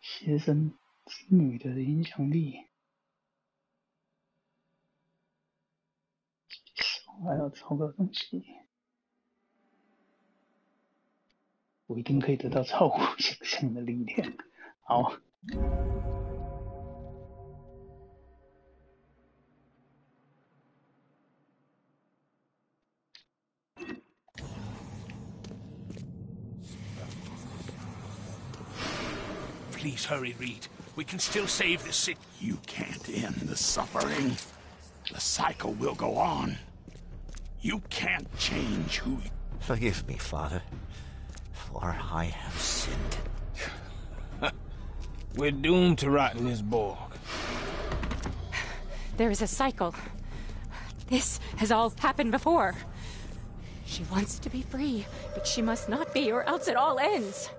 邪神之女的影响力，还要超个东西，我一定可以得到超乎想象的力量。好。Please hurry, Reed. We can still save this city. You can't end the suffering. The cycle will go on. You can't change who you... Forgive me, Father, for I have sinned. We're doomed to rot in this borg. There is a cycle. This has all happened before. She wants to be free, but she must not be, or else it all ends.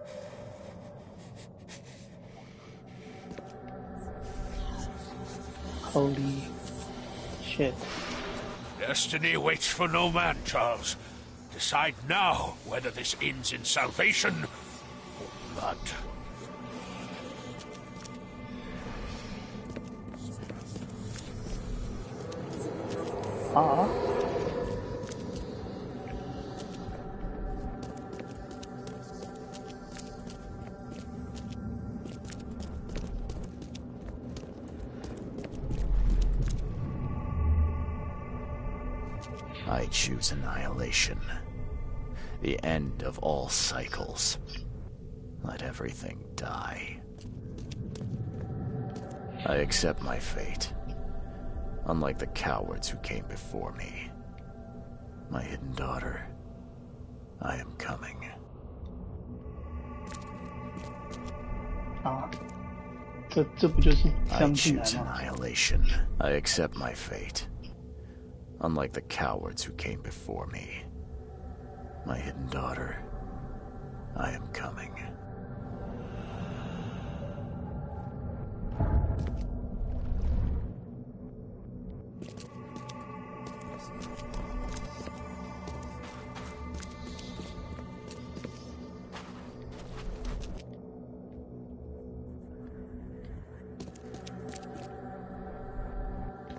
Holy shit. Destiny waits for no man, Charles. Decide now whether this ends in salvation or blood. I choose annihilation. The end of all cycles. Let everything die. I accept my fate. Unlike the cowards who came before me. My hidden daughter, I am coming. 啊，这不就是相 I 信来 choose 吗？ annihilation. I accept my fate. Unlike the cowards who came before me. My hidden daughter, I am coming. "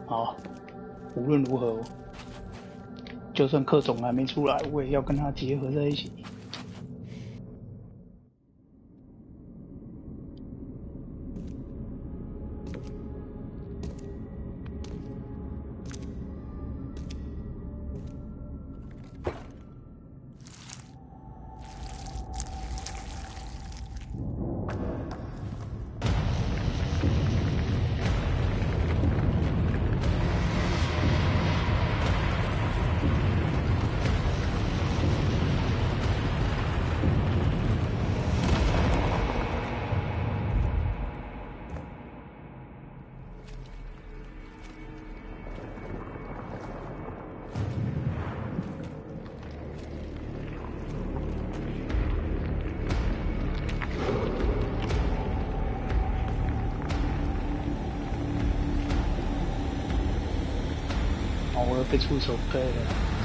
好，无论如何，就算克总还没出来，我也要跟他结合在一起。我要被触手背了。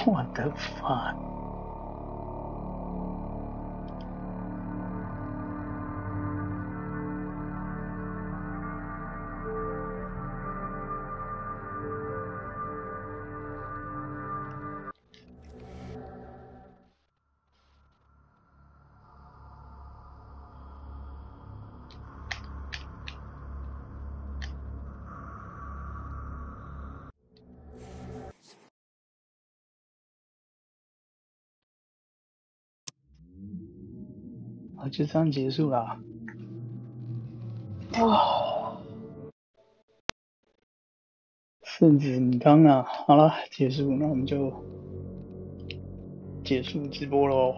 What the fuck?就这样结束了。哦，圣子米汤啊，好了，结束，那我们就结束直播喽。